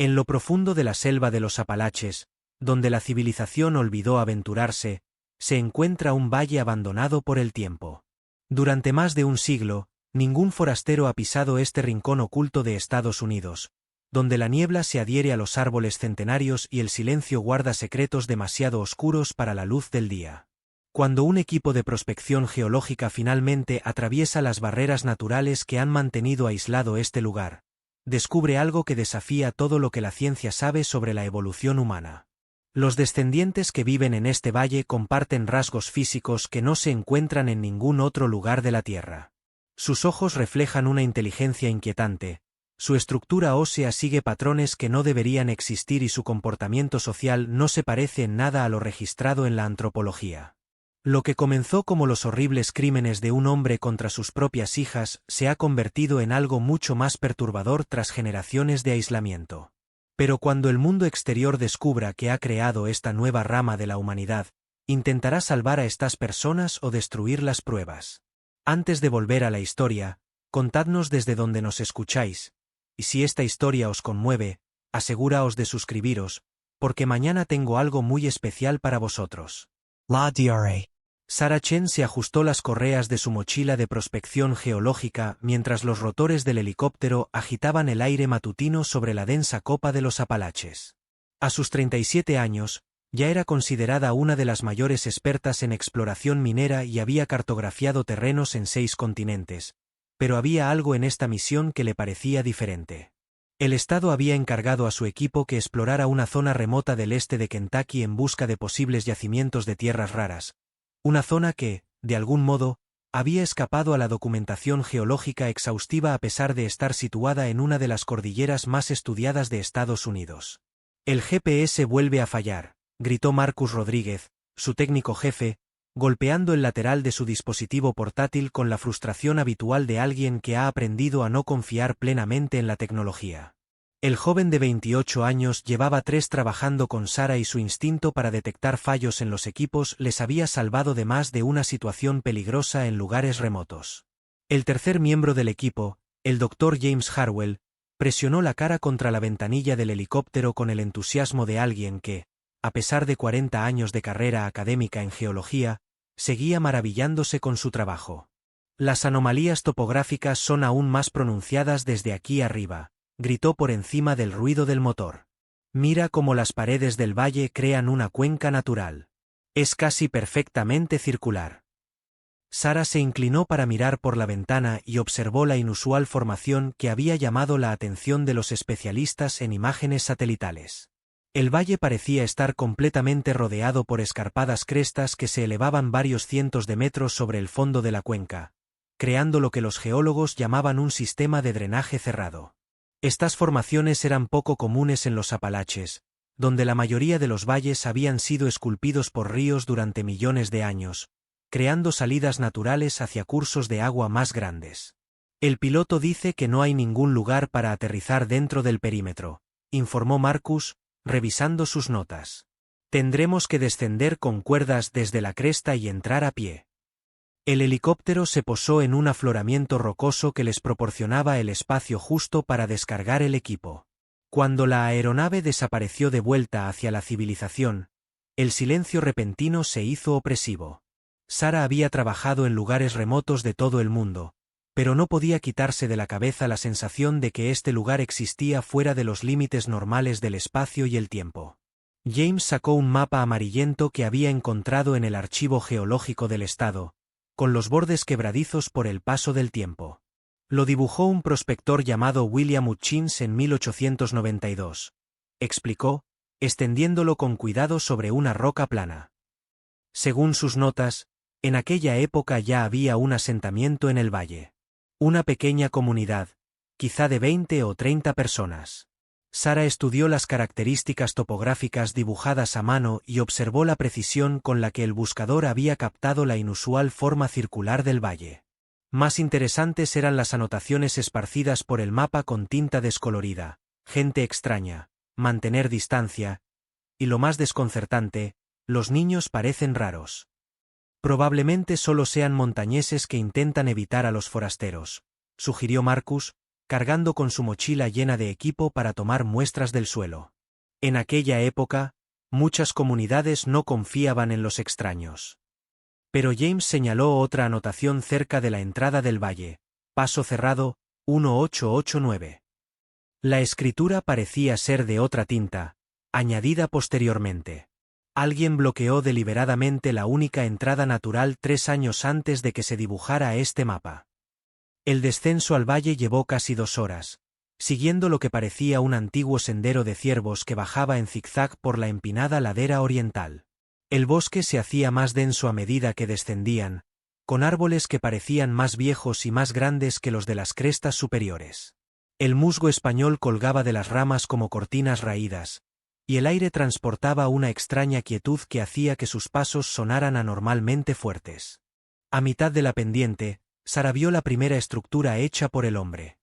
En lo profundo de la selva de los Apalaches, donde la civilización olvidó aventurarse, se encuentra un valle abandonado por el tiempo. Durante más de un siglo, ningún forastero ha pisado este rincón oculto de Estados Unidos, donde la niebla se adhiere a los árboles centenarios y el silencio guarda secretos demasiado oscuros para la luz del día. Cuando un equipo de prospección geológica finalmente atraviesa las barreras naturales que han mantenido aislado este lugar, descubre algo que desafía todo lo que la ciencia sabe sobre la evolución humana. Los descendientes que viven en este valle comparten rasgos físicos que no se encuentran en ningún otro lugar de la Tierra. Sus ojos reflejan una inteligencia inquietante, su estructura ósea sigue patrones que no deberían existir y su comportamiento social no se parece en nada a lo registrado en la antropología. Lo que comenzó como los horribles crímenes de un hombre contra sus propias hijas se ha convertido en algo mucho más perturbador tras generaciones de aislamiento. Pero cuando el mundo exterior descubra que ha creado esta nueva rama de la humanidad, intentará salvar a estas personas o destruir las pruebas. Antes de volver a la historia, contadnos desde donde nos escucháis, y si esta historia os conmueve, asegúraos de suscribiros, porque mañana tengo algo muy especial para vosotros. La DRA. Sarah Chen se ajustó las correas de su mochila de prospección geológica mientras los rotores del helicóptero agitaban el aire matutino sobre la densa copa de los Apalaches. A sus 37 años, ya era considerada una de las mayores expertas en exploración minera y había cartografiado terrenos en 6 continentes, pero había algo en esta misión que le parecía diferente. El Estado había encargado a su equipo que explorara una zona remota del este de Kentucky en busca de posibles yacimientos de tierras raras, una zona que, de algún modo, había escapado a la documentación geológica exhaustiva a pesar de estar situada en una de las cordilleras más estudiadas de Estados Unidos. El GPS vuelve a fallar, gritó Marcus Rodríguez, su técnico jefe, golpeando el lateral de su dispositivo portátil con la frustración habitual de alguien que ha aprendido a no confiar plenamente en la tecnología. El joven de 28 años llevaba 3 trabajando con Sarah y su instinto para detectar fallos en los equipos les había salvado de más de una situación peligrosa en lugares remotos. El tercer miembro del equipo, el Dr. James Harwell, presionó la cara contra la ventanilla del helicóptero con el entusiasmo de alguien que, a pesar de 40 años de carrera académica en geología, seguía maravillándose con su trabajo. Las anomalías topográficas son aún más pronunciadas desde aquí arriba, gritó por encima del ruido del motor. Mira cómo las paredes del valle crean una cuenca natural. Es casi perfectamente circular. Sarah se inclinó para mirar por la ventana y observó la inusual formación que había llamado la atención de los especialistas en imágenes satelitales. El valle parecía estar completamente rodeado por escarpadas crestas que se elevaban varios cientos de metros sobre el fondo de la cuenca, creando lo que los geólogos llamaban un sistema de drenaje cerrado. Estas formaciones eran poco comunes en los Apalaches, donde la mayoría de los valles habían sido esculpidos por ríos durante millones de años, creando salidas naturales hacia cursos de agua más grandes. El piloto dice que no hay ningún lugar para aterrizar dentro del perímetro, informó Marcus, revisando sus notas. Tendremos que descender con cuerdas desde la cresta y entrar a pie. El helicóptero se posó en un afloramiento rocoso que les proporcionaba el espacio justo para descargar el equipo. Cuando la aeronave desapareció de vuelta hacia la civilización, el silencio repentino se hizo opresivo. Sarah había trabajado en lugares remotos de todo el mundo, pero no podía quitarse de la cabeza la sensación de que este lugar existía fuera de los límites normales del espacio y el tiempo. James sacó un mapa amarillento que había encontrado en el archivo geológico del estado, con los bordes quebradizos por el paso del tiempo. Lo dibujó un prospector llamado William Hutchins en 1892, explicó, extendiéndolo con cuidado sobre una roca plana. Según sus notas, en aquella época ya había un asentamiento en el valle. Una pequeña comunidad, quizá de 20 o 30 personas. Sarah estudió las características topográficas dibujadas a mano y observó la precisión con la que el buscador había captado la inusual forma circular del valle. Más interesantes eran las anotaciones esparcidas por el mapa con tinta descolorida, gente extraña, mantener distancia, y lo más desconcertante, los niños parecen raros. Probablemente solo sean montañeses que intentan evitar a los forasteros, sugirió Marcus, cargando con su mochila llena de equipo para tomar muestras del suelo. En aquella época, muchas comunidades no confiaban en los extraños. Pero James señaló otra anotación cerca de la entrada del valle, paso cerrado, 1889. La escritura parecía ser de otra tinta, añadida posteriormente. Alguien bloqueó deliberadamente la única entrada natural 3 años antes de que se dibujara este mapa. El descenso al valle llevó casi 2 horas, siguiendo lo que parecía un antiguo sendero de ciervos que bajaba en zigzag por la empinada ladera oriental. El bosque se hacía más denso a medida que descendían, con árboles que parecían más viejos y más grandes que los de las crestas superiores. El musgo español colgaba de las ramas como cortinas raídas, y el aire transportaba una extraña quietud que hacía que sus pasos sonaran anormalmente fuertes. A mitad de la pendiente, Sara vio la primera estructura hecha por el hombre.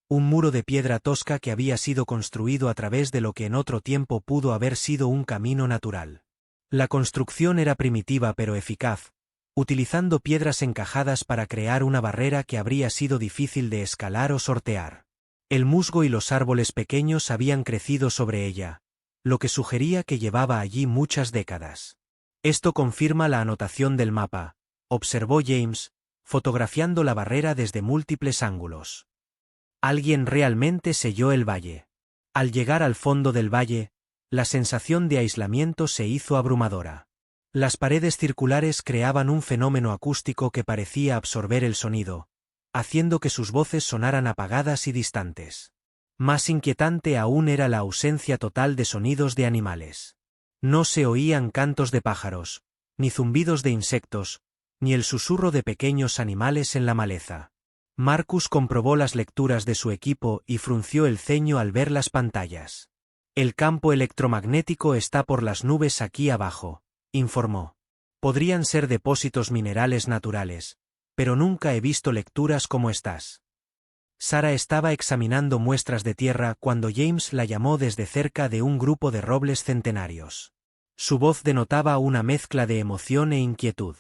Un muro de piedra tosca que había sido construido a través de lo que en otro tiempo pudo haber sido un camino natural. La construcción era primitiva pero eficaz, utilizando piedras encajadas para crear una barrera que habría sido difícil de escalar o sortear. El musgo y los árboles pequeños habían crecido sobre ella, lo que sugería que llevaba allí muchas décadas. Esto confirma la anotación del mapa, observó James, fotografiando la barrera desde múltiples ángulos. Alguien realmente selló el valle. Al llegar al fondo del valle, la sensación de aislamiento se hizo abrumadora. Las paredes circulares creaban un fenómeno acústico que parecía absorber el sonido, haciendo que sus voces sonaran apagadas y distantes. Más inquietante aún era la ausencia total de sonidos de animales. No se oían cantos de pájaros, ni zumbidos de insectos, ni el susurro de pequeños animales en la maleza. Marcus comprobó las lecturas de su equipo y frunció el ceño al ver las pantallas. El campo electromagnético está por las nubes aquí abajo, informó. Podrían ser depósitos minerales naturales, pero nunca he visto lecturas como estas. Sara estaba examinando muestras de tierra cuando James la llamó desde cerca de un grupo de robles centenarios. Su voz denotaba una mezcla de emoción e inquietud.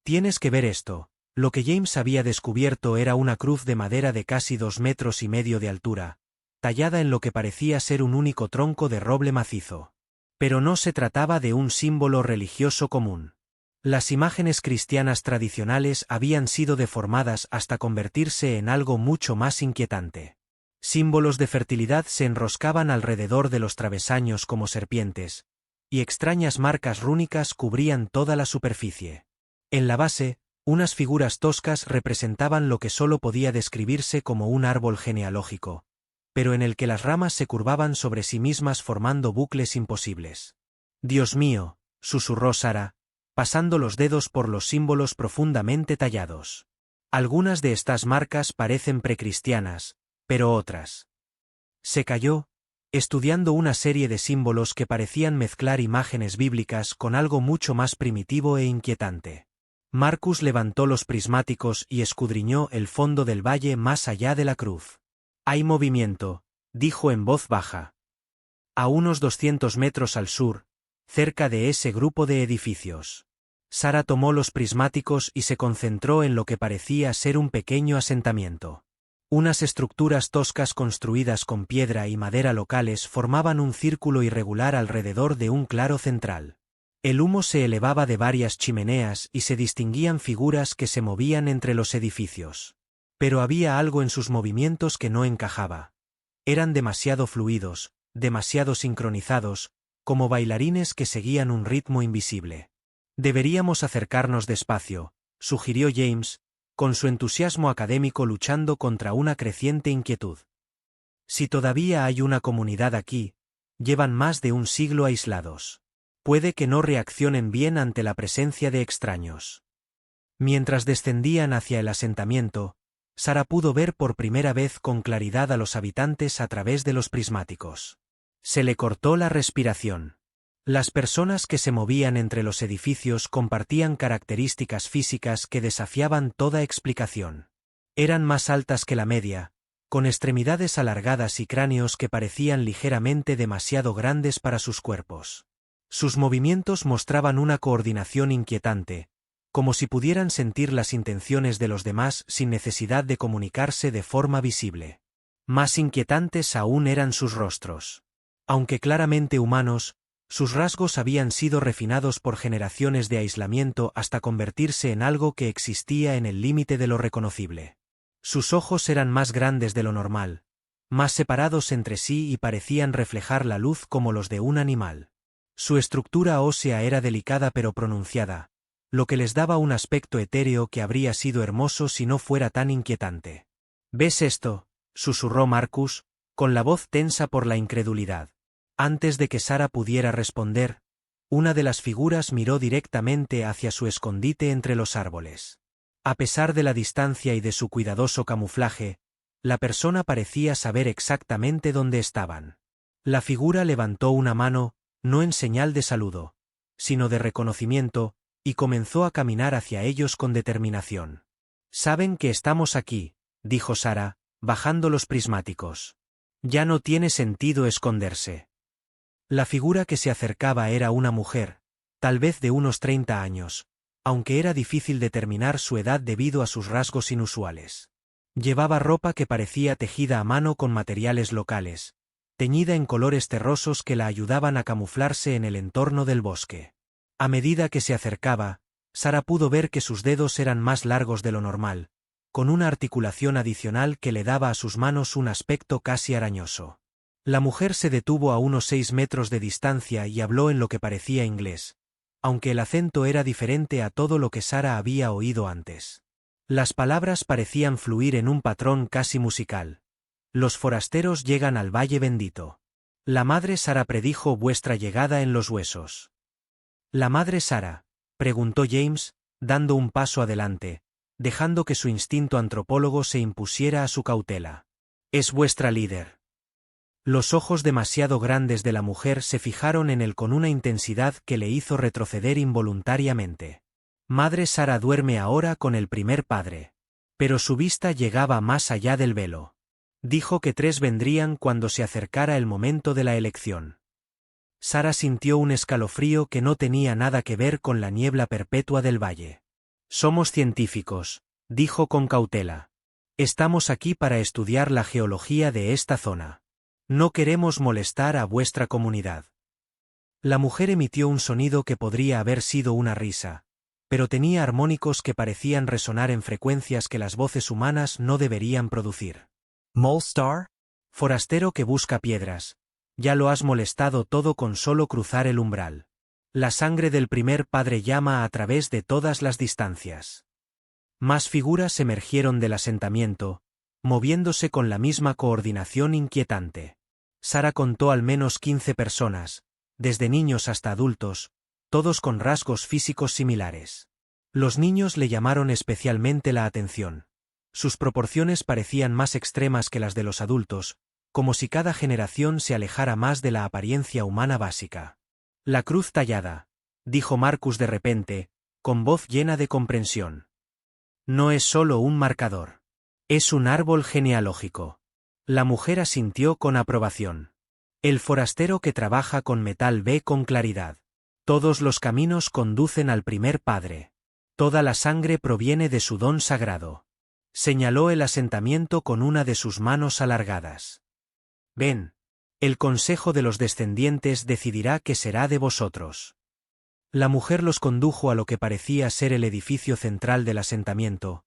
Tienes que ver esto. Lo que James había descubierto era una cruz de madera de casi 2,5 metros de altura, tallada en lo que parecía ser un único tronco de roble macizo. Pero no se trataba de un símbolo religioso común. Las imágenes cristianas tradicionales habían sido deformadas hasta convertirse en algo mucho más inquietante. Símbolos de fertilidad se enroscaban alrededor de los travesaños como serpientes, y extrañas marcas rúnicas cubrían toda la superficie. En la base, unas figuras toscas representaban lo que solo podía describirse como un árbol genealógico, pero en el que las ramas se curvaban sobre sí mismas formando bucles imposibles. «Dios mío», susurró Sara, pasando los dedos por los símbolos profundamente tallados. Algunas de estas marcas parecen precristianas, pero otras. Se calló, estudiando una serie de símbolos que parecían mezclar imágenes bíblicas con algo mucho más primitivo e inquietante. Marcus levantó los prismáticos y escudriñó el fondo del valle más allá de la cruz. «Hay movimiento», dijo en voz baja. A unos 200 metros al sur, cerca de ese grupo de edificios. Sara tomó los prismáticos y se concentró en lo que parecía ser un pequeño asentamiento. Unas estructuras toscas construidas con piedra y madera locales formaban un círculo irregular alrededor de un claro central. El humo se elevaba de varias chimeneas y se distinguían figuras que se movían entre los edificios. Pero había algo en sus movimientos que no encajaba. Eran demasiado fluidos, demasiado sincronizados, como bailarines que seguían un ritmo invisible. «Deberíamos acercarnos despacio», sugirió James, con su entusiasmo académico luchando contra una creciente inquietud. «Si todavía hay una comunidad aquí, llevan más de un siglo aislados. Puede que no reaccionen bien ante la presencia de extraños». Mientras descendían hacia el asentamiento, Sara pudo ver por primera vez con claridad a los habitantes a través de los prismáticos. Se le cortó la respiración. Las personas que se movían entre los edificios compartían características físicas que desafiaban toda explicación. Eran más altas que la media, con extremidades alargadas y cráneos que parecían ligeramente demasiado grandes para sus cuerpos. Sus movimientos mostraban una coordinación inquietante, como si pudieran sentir las intenciones de los demás sin necesidad de comunicarse de forma visible. Más inquietantes aún eran sus rostros. Aunque claramente humanos, sus rasgos habían sido refinados por generaciones de aislamiento hasta convertirse en algo que existía en el límite de lo reconocible. Sus ojos eran más grandes de lo normal, más separados entre sí y parecían reflejar la luz como los de un animal. Su estructura ósea era delicada pero pronunciada, lo que les daba un aspecto etéreo que habría sido hermoso si no fuera tan inquietante. ¿Ves esto?, susurró Marcus, con la voz tensa por la incredulidad. Antes de que Sara pudiera responder, una de las figuras miró directamente hacia su escondite entre los árboles. A pesar de la distancia y de su cuidadoso camuflaje, la persona parecía saber exactamente dónde estaban. La figura levantó una mano, no en señal de saludo, sino de reconocimiento, y comenzó a caminar hacia ellos con determinación. «Saben que estamos aquí», dijo Sara, bajando los prismáticos. «Ya no tiene sentido esconderse». La figura que se acercaba era una mujer, tal vez de unos 30 años, aunque era difícil determinar su edad debido a sus rasgos inusuales. Llevaba ropa que parecía tejida a mano con materiales locales, teñida en colores terrosos que la ayudaban a camuflarse en el entorno del bosque. A medida que se acercaba, Sara pudo ver que sus dedos eran más largos de lo normal, con una articulación adicional que le daba a sus manos un aspecto casi arañoso. La mujer se detuvo a unos 6 metros de distancia y habló en lo que parecía inglés, aunque el acento era diferente a todo lo que Sara había oído antes. Las palabras parecían fluir en un patrón casi musical. «Los forasteros llegan al Valle Bendito. La madre Sara predijo vuestra llegada en los huesos». «¿La madre Sara?», preguntó James, dando un paso adelante, dejando que su instinto antropólogo se impusiera a su cautela. «Es vuestra líder». Los ojos demasiado grandes de la mujer se fijaron en él con una intensidad que le hizo retroceder involuntariamente. «Madre Sara duerme ahora con el primer padre». Pero su vista llegaba más allá del velo. Dijo que 3 vendrían cuando se acercara el momento de la elección. Sara sintió un escalofrío que no tenía nada que ver con la niebla perpetua del valle. «Somos científicos», dijo con cautela. «Estamos aquí para estudiar la geología de esta zona. No queremos molestar a vuestra comunidad». La mujer emitió un sonido que podría haber sido una risa, pero tenía armónicos que parecían resonar en frecuencias que las voces humanas no deberían producir. «¿Molestar? Forastero que busca piedras. Ya lo has molestado todo con solo cruzar el umbral. La sangre del primer padre llama a través de todas las distancias». Más figuras emergieron del asentamiento, moviéndose con la misma coordinación inquietante. Sara contó al menos 15 personas, desde niños hasta adultos, todos con rasgos físicos similares. Los niños le llamaron especialmente la atención. Sus proporciones parecían más extremas que las de los adultos, como si cada generación se alejara más de la apariencia humana básica. «La cruz tallada», dijo Marcus de repente, con voz llena de comprensión. «No es solo un marcador. Es un árbol genealógico». La mujer asintió con aprobación. «El forastero que trabaja con metal ve con claridad. Todos los caminos conducen al primer padre. Toda la sangre proviene de su don sagrado». Señaló el asentamiento con una de sus manos alargadas. «Ven. El consejo de los descendientes decidirá qué será de vosotros». La mujer los condujo a lo que parecía ser el edificio central del asentamiento,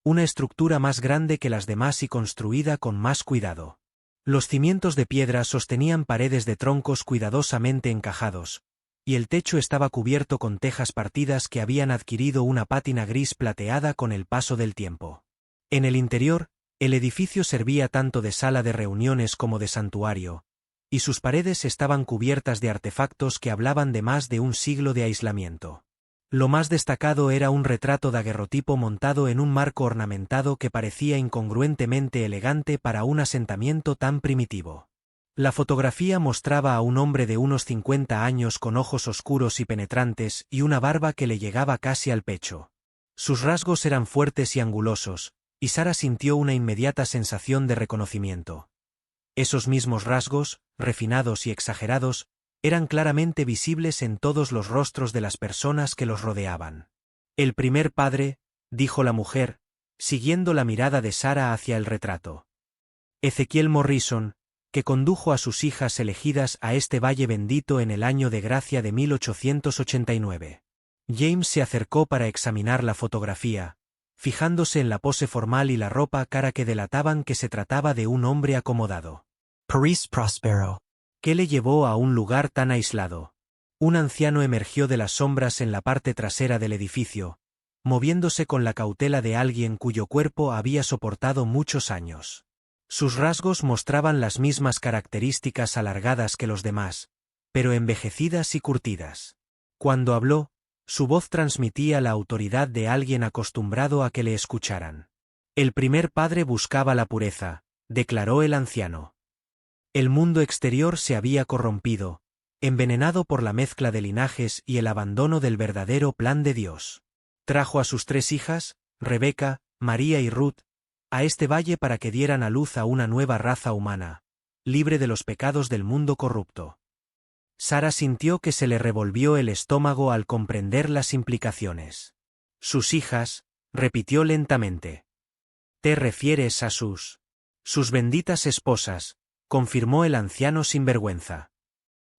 una estructura más grande que las demás y construida con más cuidado. Los cimientos de piedra sostenían paredes de troncos cuidadosamente encajados, y el techo estaba cubierto con tejas partidas que habían adquirido una pátina gris plateada con el paso del tiempo. En el interior, el edificio servía tanto de sala de reuniones como de santuario, y sus paredes estaban cubiertas de artefactos que hablaban de más de un siglo de aislamiento. Lo más destacado era un retrato daguerrotipo montado en un marco ornamentado que parecía incongruentemente elegante para un asentamiento tan primitivo. La fotografía mostraba a un hombre de unos 50 años con ojos oscuros y penetrantes y una barba que le llegaba casi al pecho. Sus rasgos eran fuertes y angulosos, y Sara sintió una inmediata sensación de reconocimiento. Esos mismos rasgos, refinados y exagerados, eran claramente visibles en todos los rostros de las personas que los rodeaban. «El primer padre», dijo la mujer, siguiendo la mirada de Sara hacia el retrato. Ezequiel Morrison, que condujo a sus hijas elegidas a este valle bendito en el año de gracia de 1889. James se acercó para examinar la fotografía, fijándose en la pose formal y la ropa cara que delataban que se trataba de un hombre acomodado. Paris Prospero. ¿Qué le llevó a un lugar tan aislado? Un anciano emergió de las sombras en la parte trasera del edificio, moviéndose con la cautela de alguien cuyo cuerpo había soportado muchos años. Sus rasgos mostraban las mismas características alargadas que los demás, pero envejecidas y curtidas. Cuando habló, su voz transmitía la autoridad de alguien acostumbrado a que le escucharan. El primer padre buscaba la pureza, declaró el anciano. El mundo exterior se había corrompido, envenenado por la mezcla de linajes y el abandono del verdadero plan de Dios. Trajo a sus 3 hijas, Rebeca, María y Ruth, a este valle para que dieran a luz a una nueva raza humana, libre de los pecados del mundo corrupto. Sara sintió que se le revolvió el estómago al comprender las implicaciones. Sus hijas, repitió lentamente. ¿Te refieres a sus benditas esposas?, confirmó el anciano sin vergüenza.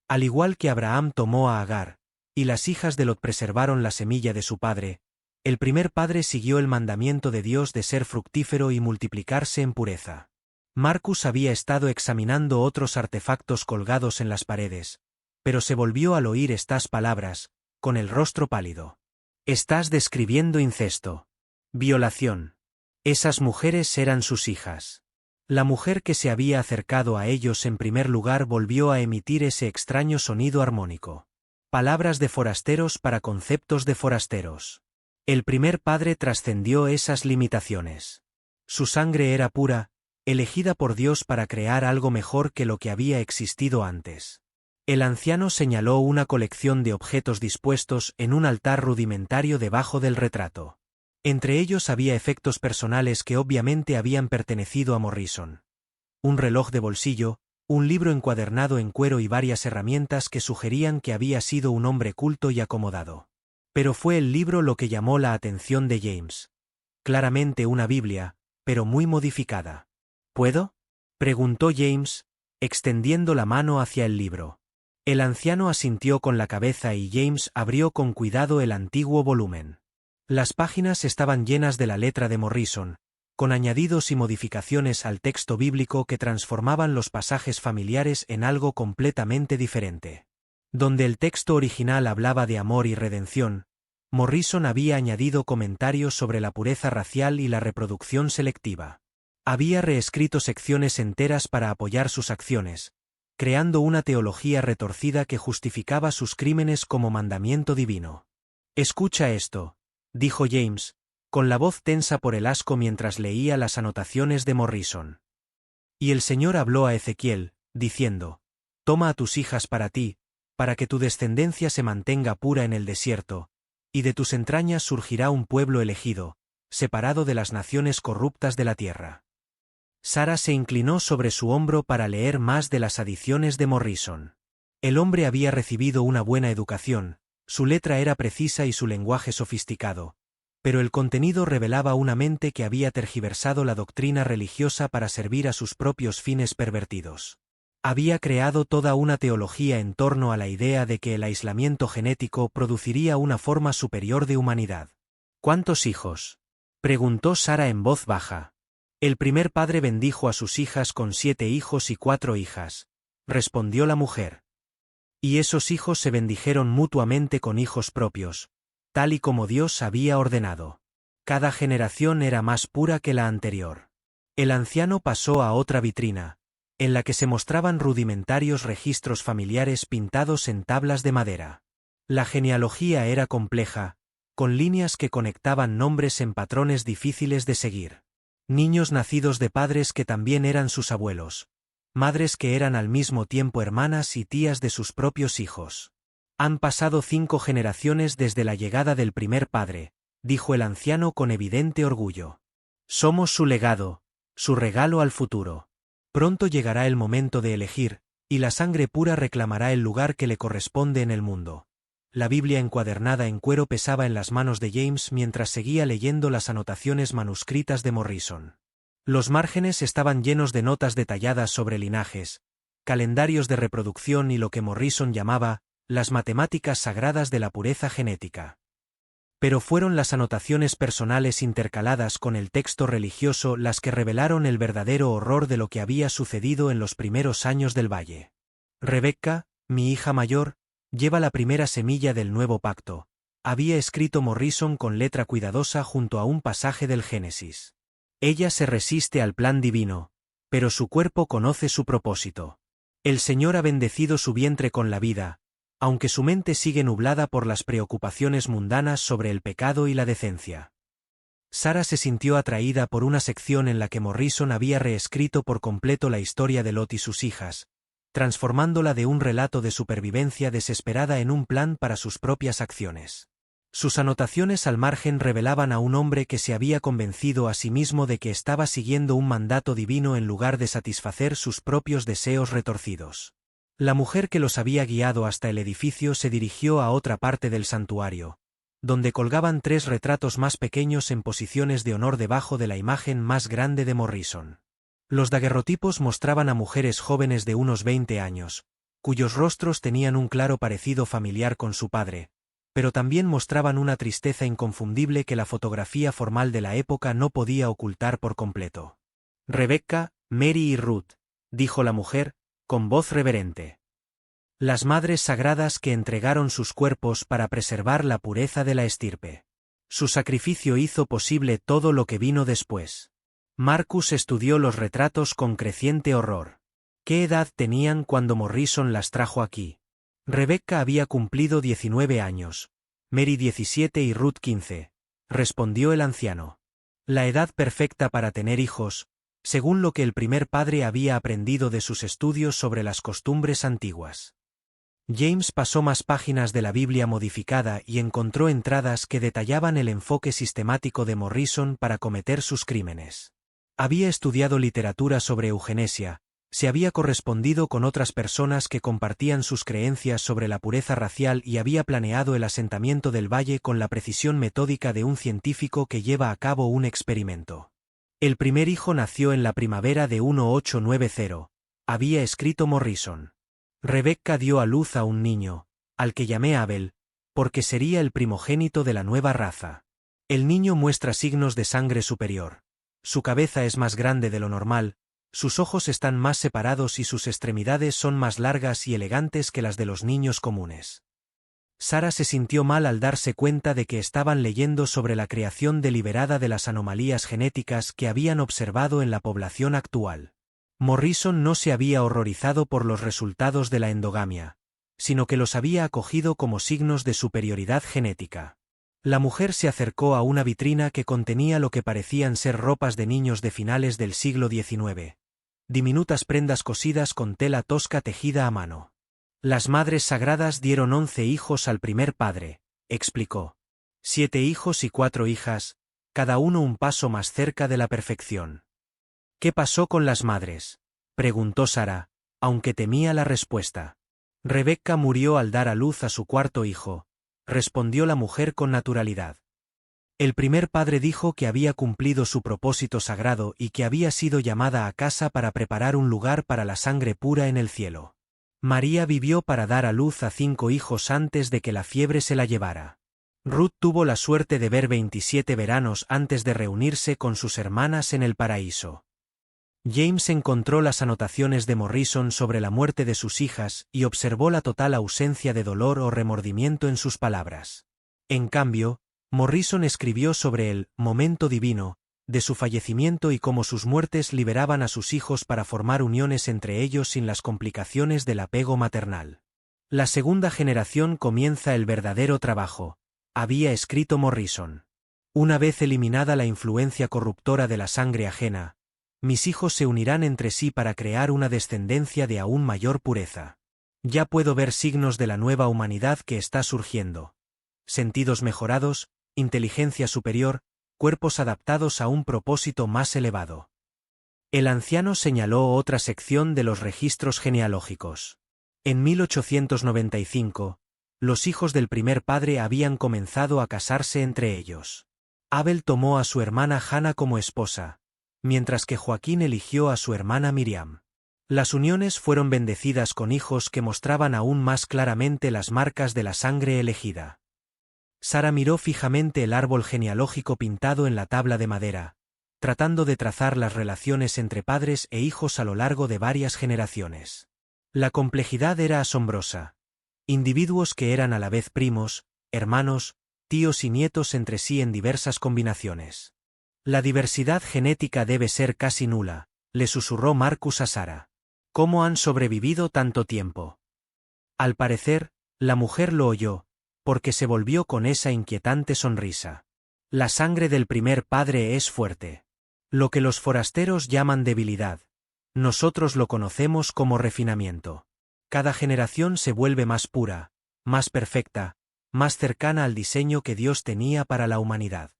Al igual que Abraham tomó a Agar, y las hijas de Lot preservaron la semilla de su padre, el primer padre siguió el mandamiento de Dios de ser fructífero y multiplicarse en pureza. Marcus había estado examinando otros artefactos colgados en las paredes, pero se volvió al oír estas palabras, con el rostro pálido. Estás describiendo incesto. Violación. Esas mujeres eran sus hijas. La mujer que se había acercado a ellos en primer lugar volvió a emitir ese extraño sonido armónico. Palabras de forasteros para conceptos de forasteros. El primer padre trascendió esas limitaciones. Su sangre era pura, elegida por Dios para crear algo mejor que lo que había existido antes. El anciano señaló una colección de objetos dispuestos en un altar rudimentario debajo del retrato. Entre ellos había efectos personales que obviamente habían pertenecido a Morrison. Un reloj de bolsillo, un libro encuadernado en cuero y varias herramientas que sugerían que había sido un hombre culto y acomodado. Pero fue el libro lo que llamó la atención de James. Claramente una Biblia, pero muy modificada. ¿Puedo?, preguntó James, extendiendo la mano hacia el libro. El anciano asintió con la cabeza y James abrió con cuidado el antiguo volumen. Las páginas estaban llenas de la letra de Morrison, con añadidos y modificaciones al texto bíblico que transformaban los pasajes familiares en algo completamente diferente. Donde el texto original hablaba de amor y redención, Morrison había añadido comentarios sobre la pureza racial y la reproducción selectiva. Había reescrito secciones enteras para apoyar sus acciones, creando una teología retorcida que justificaba sus crímenes como mandamiento divino. Escucha esto, dijo James, con la voz tensa por el asco mientras leía las anotaciones de Morrison. Y el Señor habló a Ezequiel, diciendo: Toma a tus hijas para ti, para que tu descendencia se mantenga pura en el desierto, y de tus entrañas surgirá un pueblo elegido, separado de las naciones corruptas de la tierra. Sara se inclinó sobre su hombro para leer más de las adiciones de Morrison. El hombre había recibido una buena educación, su letra era precisa y su lenguaje sofisticado, pero el contenido revelaba una mente que había tergiversado la doctrina religiosa para servir a sus propios fines pervertidos. Había creado toda una teología en torno a la idea de que el aislamiento genético produciría una forma superior de humanidad. ¿Cuántos hijos?, preguntó Sara en voz baja. El primer padre bendijo a sus hijas con 7 hijos y 4 hijas, respondió la mujer. Y esos hijos se bendijeron mutuamente con hijos propios, tal y como Dios había ordenado. Cada generación era más pura que la anterior. El anciano pasó a otra vitrina, en la que se mostraban rudimentarios registros familiares pintados en tablas de madera. La genealogía era compleja, con líneas que conectaban nombres en patrones difíciles de seguir. Niños nacidos de padres que también eran sus abuelos, madres que eran al mismo tiempo hermanas y tías de sus propios hijos. Han pasado 5 generaciones desde la llegada del primer padre, dijo el anciano con evidente orgullo. Somos su legado, su regalo al futuro. Pronto llegará el momento de elegir, y la sangre pura reclamará el lugar que le corresponde en el mundo. La Biblia encuadernada en cuero pesaba en las manos de James mientras seguía leyendo las anotaciones manuscritas de Morrison. Los márgenes estaban llenos de notas detalladas sobre linajes, calendarios de reproducción y lo que Morrison llamaba las matemáticas sagradas de la pureza genética. Pero fueron las anotaciones personales intercaladas con el texto religioso las que revelaron el verdadero horror de lo que había sucedido en los primeros años del valle. Rebecca, mi hija mayor, lleva la primera semilla del nuevo pacto, había escrito Morrison con letra cuidadosa junto a un pasaje del Génesis. Ella se resiste al plan divino, pero su cuerpo conoce su propósito. El Señor ha bendecido su vientre con la vida, aunque su mente sigue nublada por las preocupaciones mundanas sobre el pecado y la decencia. Sara se sintió atraída por una sección en la que Morrison había reescrito por completo la historia de Lot y sus hijas, transformándola de un relato de supervivencia desesperada en un plan para sus propias acciones. Sus anotaciones al margen revelaban a un hombre que se había convencido a sí mismo de que estaba siguiendo un mandato divino en lugar de satisfacer sus propios deseos retorcidos. La mujer que los había guiado hasta el edificio se dirigió a otra parte del santuario, donde colgaban 3 retratos más pequeños en posiciones de honor debajo de la imagen más grande de Morrison. Los daguerrotipos mostraban a mujeres jóvenes de unos 20 años, cuyos rostros tenían un claro parecido familiar con su padre, pero también mostraban una tristeza inconfundible que la fotografía formal de la época no podía ocultar por completo. Rebecca, Mary y Ruth, dijo la mujer, con voz reverente. Las madres sagradas que entregaron sus cuerpos para preservar la pureza de la estirpe. Su sacrificio hizo posible todo lo que vino después. Marcus estudió los retratos con creciente horror. ¿Qué edad tenían cuando Morrison las trajo aquí? Rebecca había cumplido 19 años, Mary 17 y Ruth 15, respondió el anciano. La edad perfecta para tener hijos, según lo que el primer padre había aprendido de sus estudios sobre las costumbres antiguas. James pasó más páginas de la Biblia modificada y encontró entradas que detallaban el enfoque sistemático de Morrison para cometer sus crímenes. Había estudiado literatura sobre eugenesia, se había correspondido con otras personas que compartían sus creencias sobre la pureza racial y había planeado el asentamiento del valle con la precisión metódica de un científico que lleva a cabo un experimento. El primer hijo nació en la primavera de 1890, había escrito Morrison. Rebecca dio a luz a un niño, al que llamé Abel, porque sería el primogénito de la nueva raza. El niño muestra signos de sangre superior. Su cabeza es más grande de lo normal, sus ojos están más separados y sus extremidades son más largas y elegantes que las de los niños comunes. Sara se sintió mal al darse cuenta de que estaban leyendo sobre la creación deliberada de las anomalías genéticas que habían observado en la población actual. Morrison no se había horrorizado por los resultados de la endogamia, sino que los había acogido como signos de superioridad genética. La mujer se acercó a una vitrina que contenía lo que parecían ser ropas de niños de finales del siglo XIX. Diminutas prendas cosidas con tela tosca tejida a mano. Las madres sagradas dieron 11 hijos al primer padre, explicó. 7 hijos y 4 hijas, cada uno un paso más cerca de la perfección. ¿Qué pasó con las madres?, preguntó Sara, aunque temía la respuesta. Rebecca murió al dar a luz a su cuarto hijo, respondió la mujer con naturalidad. El primer padre dijo que había cumplido su propósito sagrado y que había sido llamada a casa para preparar un lugar para la sangre pura en el cielo. María vivió para dar a luz a 5 hijos antes de que la fiebre se la llevara. Ruth tuvo la suerte de ver 27 veranos antes de reunirse con sus hermanas en el paraíso. James encontró las anotaciones de Morrison sobre la muerte de sus hijas y observó la total ausencia de dolor o remordimiento en sus palabras. En cambio, Morrison escribió sobre el momento divino de su fallecimiento y cómo sus muertes liberaban a sus hijos para formar uniones entre ellos sin las complicaciones del apego maternal. La segunda generación comienza el verdadero trabajo, había escrito Morrison. Una vez eliminada la influencia corruptora de la sangre ajena, mis hijos se unirán entre sí para crear una descendencia de aún mayor pureza. Ya puedo ver signos de la nueva humanidad que está surgiendo. Sentidos mejorados, inteligencia superior, cuerpos adaptados a un propósito más elevado. El anciano señaló otra sección de los registros genealógicos. En 1895, los hijos del primer padre habían comenzado a casarse entre ellos. Abel tomó a su hermana Hannah como esposa, mientras que Joaquín eligió a su hermana Miriam. Las uniones fueron bendecidas con hijos que mostraban aún más claramente las marcas de la sangre elegida. Sara miró fijamente el árbol genealógico pintado en la tabla de madera, tratando de trazar las relaciones entre padres e hijos a lo largo de varias generaciones. La complejidad era asombrosa. Individuos que eran a la vez primos, hermanos, tíos y nietos entre sí en diversas combinaciones. La diversidad genética debe ser casi nula, le susurró Marcus a Sara. ¿Cómo han sobrevivido tanto tiempo? Al parecer, la mujer lo oyó, porque se volvió con esa inquietante sonrisa. La sangre del primer padre es fuerte. Lo que los forasteros llaman debilidad, nosotros lo conocemos como refinamiento. Cada generación se vuelve más pura, más perfecta, más cercana al diseño que Dios tenía para la humanidad.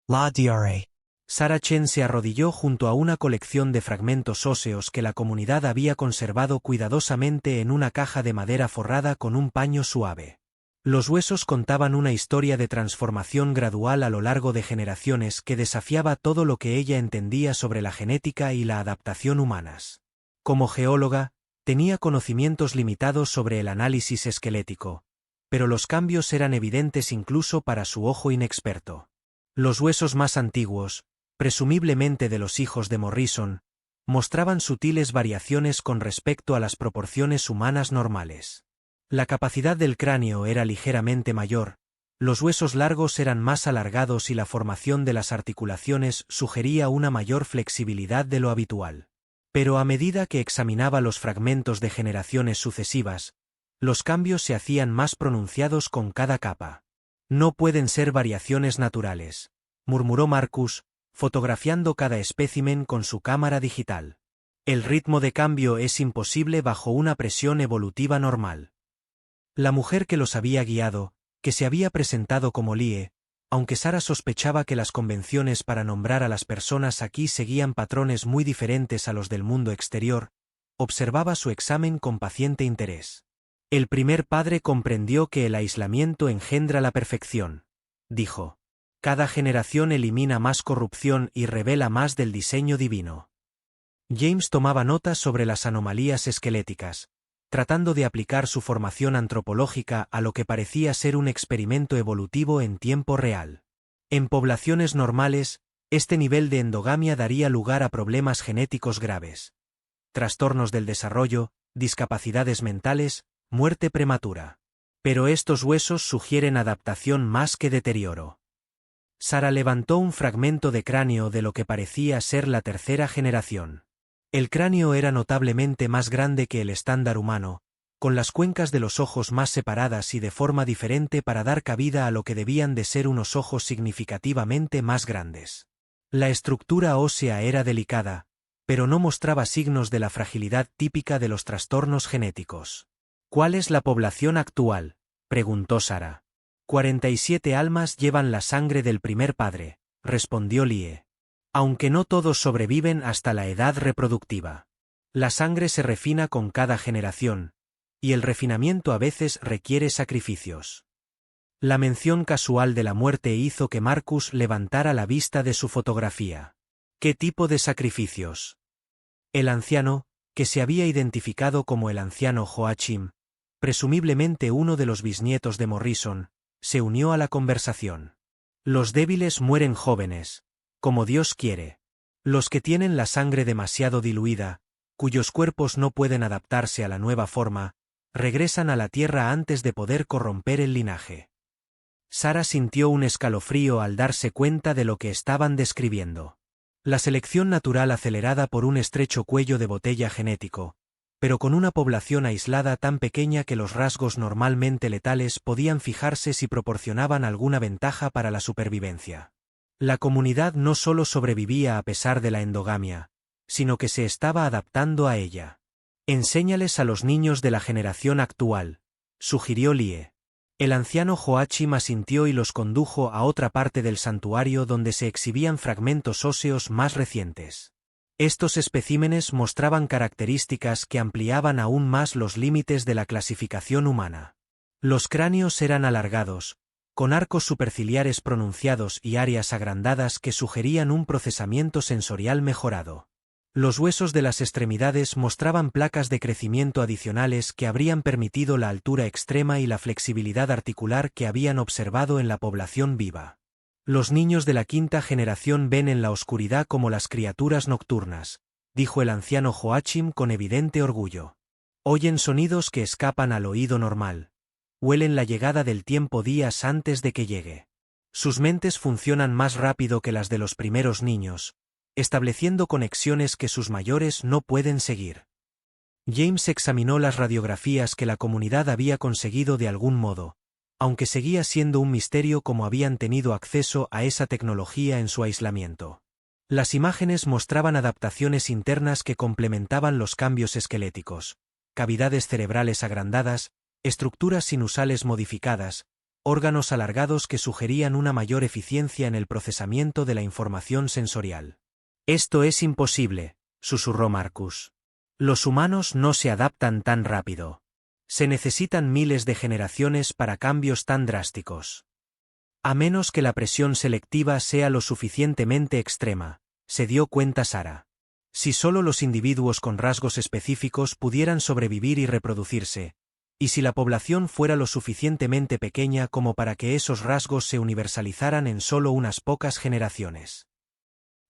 La Dra. Sara Chen se arrodilló junto a una colección de fragmentos óseos que la comunidad había conservado cuidadosamente en una caja de madera forrada con un paño suave. Los huesos contaban una historia de transformación gradual a lo largo de generaciones que desafiaba todo lo que ella entendía sobre la genética y la adaptación humanas. Como geóloga, tenía conocimientos limitados sobre el análisis esquelético, pero los cambios eran evidentes incluso para su ojo inexperto. Los huesos más antiguos, presumiblemente de los hijos de Morrison, mostraban sutiles variaciones con respecto a las proporciones humanas normales. La capacidad del cráneo era ligeramente mayor, los huesos largos eran más alargados y la formación de las articulaciones sugería una mayor flexibilidad de lo habitual. Pero a medida que examinaba los fragmentos de generaciones sucesivas, los cambios se hacían más pronunciados con cada capa. No pueden ser variaciones naturales, murmuró Marcus, fotografiando cada espécimen con su cámara digital. El ritmo de cambio es imposible bajo una presión evolutiva normal. La mujer que los había guiado, que se había presentado como Lie, aunque Sara sospechaba que las convenciones para nombrar a las personas aquí seguían patrones muy diferentes a los del mundo exterior, observaba su examen con paciente interés. El primer padre comprendió que el aislamiento engendra la perfección, dijo. Cada generación elimina más corrupción y revela más del diseño divino. James tomaba notas sobre las anomalías esqueléticas, tratando de aplicar su formación antropológica a lo que parecía ser un experimento evolutivo en tiempo real. En poblaciones normales, este nivel de endogamia daría lugar a problemas genéticos graves. Trastornos del desarrollo, discapacidades mentales, muerte prematura. Pero estos huesos sugieren adaptación más que deterioro. Sara levantó un fragmento de cráneo de lo que parecía ser la tercera generación. El cráneo era notablemente más grande que el estándar humano, con las cuencas de los ojos más separadas y de forma diferente para dar cabida a lo que debían de ser unos ojos significativamente más grandes. La estructura ósea era delicada, pero no mostraba signos de la fragilidad típica de los trastornos genéticos. ¿Cuál es la población actual?, preguntó Sara. 47 almas llevan la sangre del primer padre, respondió Lie. Aunque no todos sobreviven hasta la edad reproductiva. La sangre se refina con cada generación, y el refinamiento a veces requiere sacrificios. La mención casual de la muerte hizo que Marcus levantara la vista de su fotografía. ¿Qué tipo de sacrificios? El anciano, que se había identificado como el anciano Joachim, presumiblemente uno de los bisnietos de Morrison, se unió a la conversación. Los débiles mueren jóvenes, como Dios quiere. Los que tienen la sangre demasiado diluida, cuyos cuerpos no pueden adaptarse a la nueva forma, regresan a la tierra antes de poder corromper el linaje. Sara sintió un escalofrío al darse cuenta de lo que estaban describiendo. La selección natural acelerada por un estrecho cuello de botella genético, pero con una población aislada tan pequeña que los rasgos normalmente letales podían fijarse si proporcionaban alguna ventaja para la supervivencia. La comunidad no solo sobrevivía a pesar de la endogamia, sino que se estaba adaptando a ella. Enséñales a los niños de la generación actual, sugirió Lie. El anciano Joachim asintió y los condujo a otra parte del santuario donde se exhibían fragmentos óseos más recientes. Estos especímenes mostraban características que ampliaban aún más los límites de la clasificación humana. Los cráneos eran alargados, con arcos superciliares pronunciados y áreas agrandadas que sugerían un procesamiento sensorial mejorado. Los huesos de las extremidades mostraban placas de crecimiento adicionales que habrían permitido la altura extrema y la flexibilidad articular que habían observado en la población viva. Los niños de la quinta generación ven en la oscuridad como las criaturas nocturnas, dijo el anciano Joachim con evidente orgullo. Oyen sonidos que escapan al oído normal. Huelen la llegada del tiempo días antes de que llegue. Sus mentes funcionan más rápido que las de los primeros niños, estableciendo conexiones que sus mayores no pueden seguir. James examinó las radiografías que la comunidad había conseguido de algún modo, aunque seguía siendo un misterio cómo habían tenido acceso a esa tecnología en su aislamiento. Las imágenes mostraban adaptaciones internas que complementaban los cambios esqueléticos, cavidades cerebrales agrandadas, estructuras sinusales modificadas, órganos alargados que sugerían una mayor eficiencia en el procesamiento de la información sensorial. «Esto es imposible», susurró Marcus. «Los humanos no se adaptan tan rápido. Se necesitan miles de generaciones para cambios tan drásticos. A menos que la presión selectiva sea lo suficientemente extrema», se dio cuenta Sara. «Si solo los individuos con rasgos específicos pudieran sobrevivir y reproducirse, y si la población fuera lo suficientemente pequeña como para que esos rasgos se universalizaran en solo unas pocas generaciones».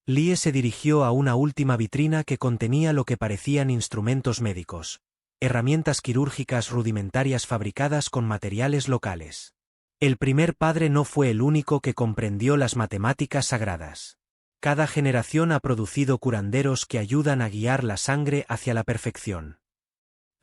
Lie se dirigió a una última vitrina que contenía lo que parecían instrumentos médicos, herramientas quirúrgicas rudimentarias fabricadas con materiales locales. El primer padre no fue el único que comprendió las matemáticas sagradas. Cada generación ha producido curanderos que ayudan a guiar la sangre hacia la perfección.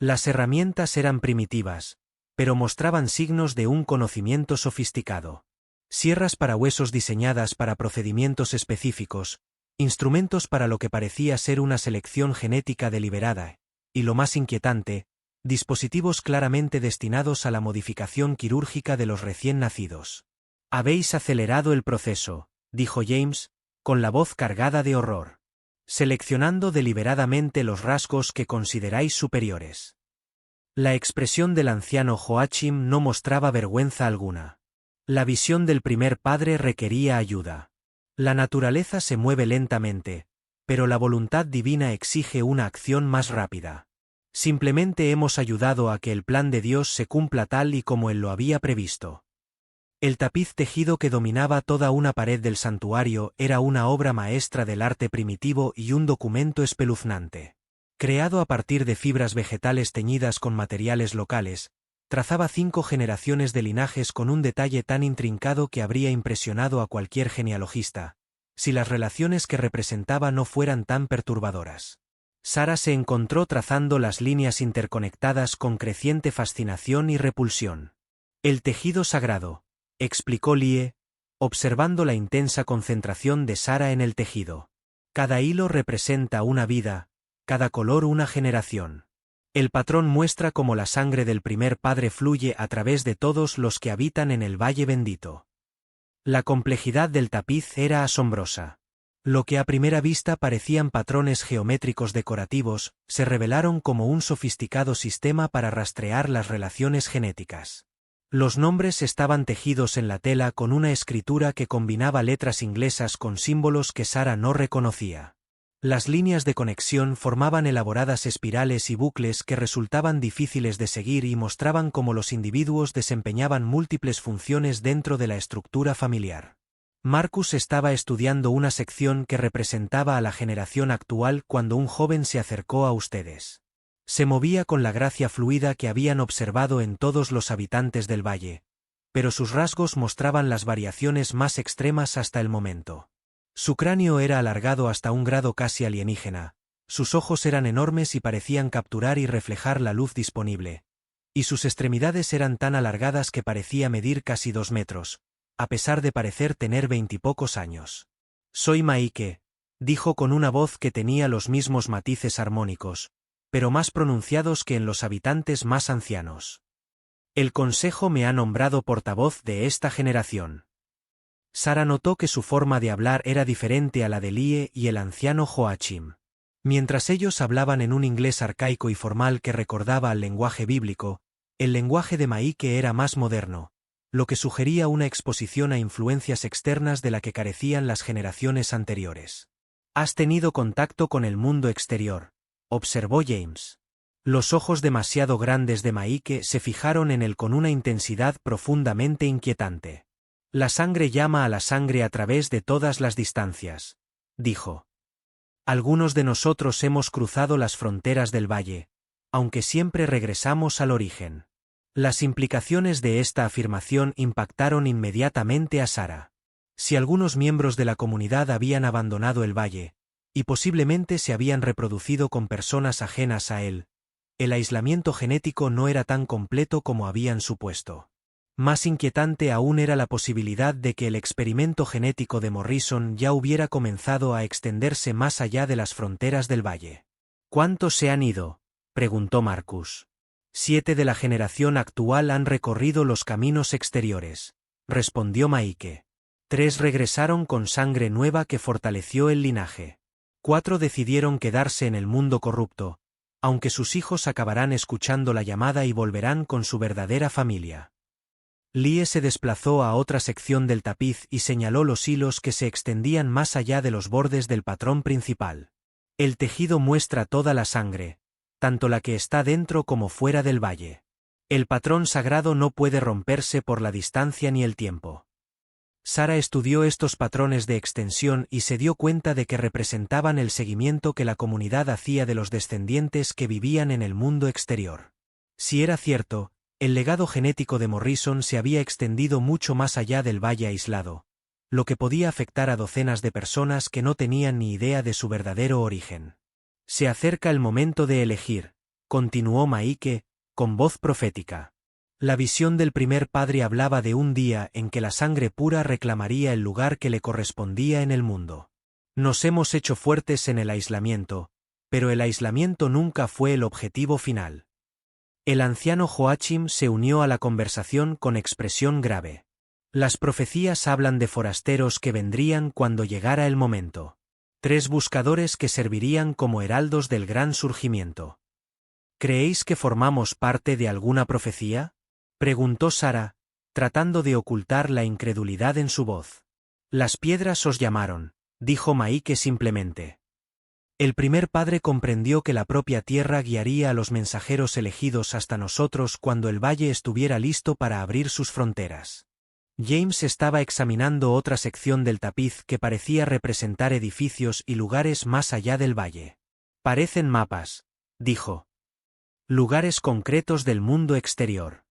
Las herramientas eran primitivas, pero mostraban signos de un conocimiento sofisticado. Sierras para huesos diseñadas para procedimientos específicos, instrumentos para lo que parecía ser una selección genética deliberada, y lo más inquietante, dispositivos claramente destinados a la modificación quirúrgica de los recién nacidos. «Habéis acelerado el proceso», dijo James, con la voz cargada de horror, «seleccionando deliberadamente los rasgos que consideráis superiores». La expresión del anciano Joachim no mostraba vergüenza alguna. La visión del primer padre requería ayuda. La naturaleza se mueve lentamente, pero la voluntad divina exige una acción más rápida. Simplemente hemos ayudado a que el plan de Dios se cumpla tal y como Él lo había previsto. El tapiz tejido que dominaba toda una pared del santuario era una obra maestra del arte primitivo y un documento espeluznante. Creado a partir de fibras vegetales teñidas con materiales locales, trazaba 5 generaciones de linajes con un detalle tan intrincado que habría impresionado a cualquier genealogista, si las relaciones que representaba no fueran tan perturbadoras. Sara se encontró trazando las líneas interconectadas con creciente fascinación y repulsión. «El tejido sagrado», explicó Lie, observando la intensa concentración de Sara en el tejido. «Cada hilo representa una vida, cada color una generación. El patrón muestra cómo la sangre del primer padre fluye a través de todos los que habitan en el Valle Bendito». La complejidad del tapiz era asombrosa. Lo que a primera vista parecían patrones geométricos decorativos, se revelaron como un sofisticado sistema para rastrear las relaciones genéticas. Los nombres estaban tejidos en la tela con una escritura que combinaba letras inglesas con símbolos que Sara no reconocía. Las líneas de conexión formaban elaboradas espirales y bucles que resultaban difíciles de seguir y mostraban cómo los individuos desempeñaban múltiples funciones dentro de la estructura familiar. Marcus estaba estudiando una sección que representaba a la generación actual cuando un joven se acercó a ustedes. Se movía con la gracia fluida que habían observado en todos los habitantes del valle, pero sus rasgos mostraban las variaciones más extremas hasta el momento. Su cráneo era alargado hasta un grado casi alienígena, sus ojos eran enormes y parecían capturar y reflejar la luz disponible, y sus extremidades eran tan alargadas que parecía medir casi 2 metros, a pesar de parecer tener 20 y pocos años. «Soy Maike», dijo con una voz que tenía los mismos matices armónicos, pero más pronunciados que en los habitantes más ancianos. «El consejo me ha nombrado portavoz de esta generación». Sara notó que su forma de hablar era diferente a la de Lie y el anciano Joachim. Mientras ellos hablaban en un inglés arcaico y formal que recordaba al lenguaje bíblico, el lenguaje de Maike era más moderno, lo que sugería una exposición a influencias externas de la que carecían las generaciones anteriores. «Has tenido contacto con el mundo exterior», observó James. Los ojos demasiado grandes de Maike se fijaron en él con una intensidad profundamente inquietante. «La sangre llama a la sangre a través de todas las distancias», dijo. «Algunos de nosotros hemos cruzado las fronteras del valle, aunque siempre regresamos al origen». Las implicaciones de esta afirmación impactaron inmediatamente a Sara. Si algunos miembros de la comunidad habían abandonado el valle, y posiblemente se habían reproducido con personas ajenas a él, el aislamiento genético no era tan completo como habían supuesto. Más inquietante aún era la posibilidad de que el experimento genético de Morrison ya hubiera comenzado a extenderse más allá de las fronteras del valle. «¿Cuántos se han ido?», preguntó Marcus. «7 de la generación actual han recorrido los caminos exteriores», respondió Maike. 3 regresaron con sangre nueva que fortaleció el linaje. 4 decidieron quedarse en el mundo corrupto, aunque sus hijos acabarán escuchando la llamada y volverán con su verdadera familia. Lie se desplazó a otra sección del tapiz y señaló los hilos que se extendían más allá de los bordes del patrón principal. «El tejido muestra toda la sangre, tanto la que está dentro como fuera del valle. El patrón sagrado no puede romperse por la distancia ni el tiempo». Sara estudió estos patrones de extensión y se dio cuenta de que representaban el seguimiento que la comunidad hacía de los descendientes que vivían en el mundo exterior. Si era cierto, el legado genético de Morrison se había extendido mucho más allá del valle aislado, lo que podía afectar a docenas de personas que no tenían ni idea de su verdadero origen. «Se acerca el momento de elegir», continuó Maike, con voz profética. La visión del primer padre hablaba de un día en que la sangre pura reclamaría el lugar que le correspondía en el mundo. «Nos hemos hecho fuertes en el aislamiento, pero el aislamiento nunca fue el objetivo final». El anciano Joachim se unió a la conversación con expresión grave. «Las profecías hablan de forasteros que vendrían cuando llegara el momento. 3 buscadores que servirían como heraldos del gran surgimiento». «¿Creéis que formamos parte de alguna profecía?», preguntó Sara, tratando de ocultar la incredulidad en su voz. «Las piedras os llamaron», dijo Maike simplemente. El primer padre comprendió que la propia tierra guiaría a los mensajeros elegidos hasta nosotros cuando el valle estuviera listo para abrir sus fronteras. James estaba examinando otra sección del tapiz que parecía representar edificios y lugares más allá del valle. «Parecen mapas», dijo. «Lugares concretos del mundo exterior».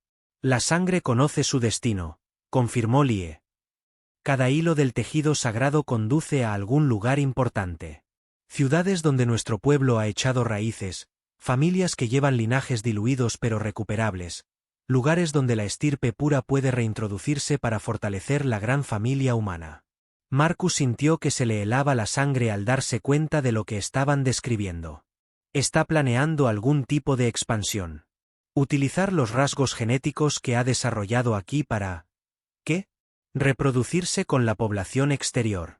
«La sangre conoce su destino», confirmó Lie. «Cada hilo del tejido sagrado conduce a algún lugar importante. Ciudades donde nuestro pueblo ha echado raíces, familias que llevan linajes diluidos pero recuperables, lugares donde la estirpe pura puede reintroducirse para fortalecer la gran familia humana». Marcus sintió que se le helaba la sangre al darse cuenta de lo que estaban describiendo. «Está planeando algún tipo de expansión. Utilizar los rasgos genéticos que ha desarrollado aquí para... ¿qué? Reproducirse con la población exterior».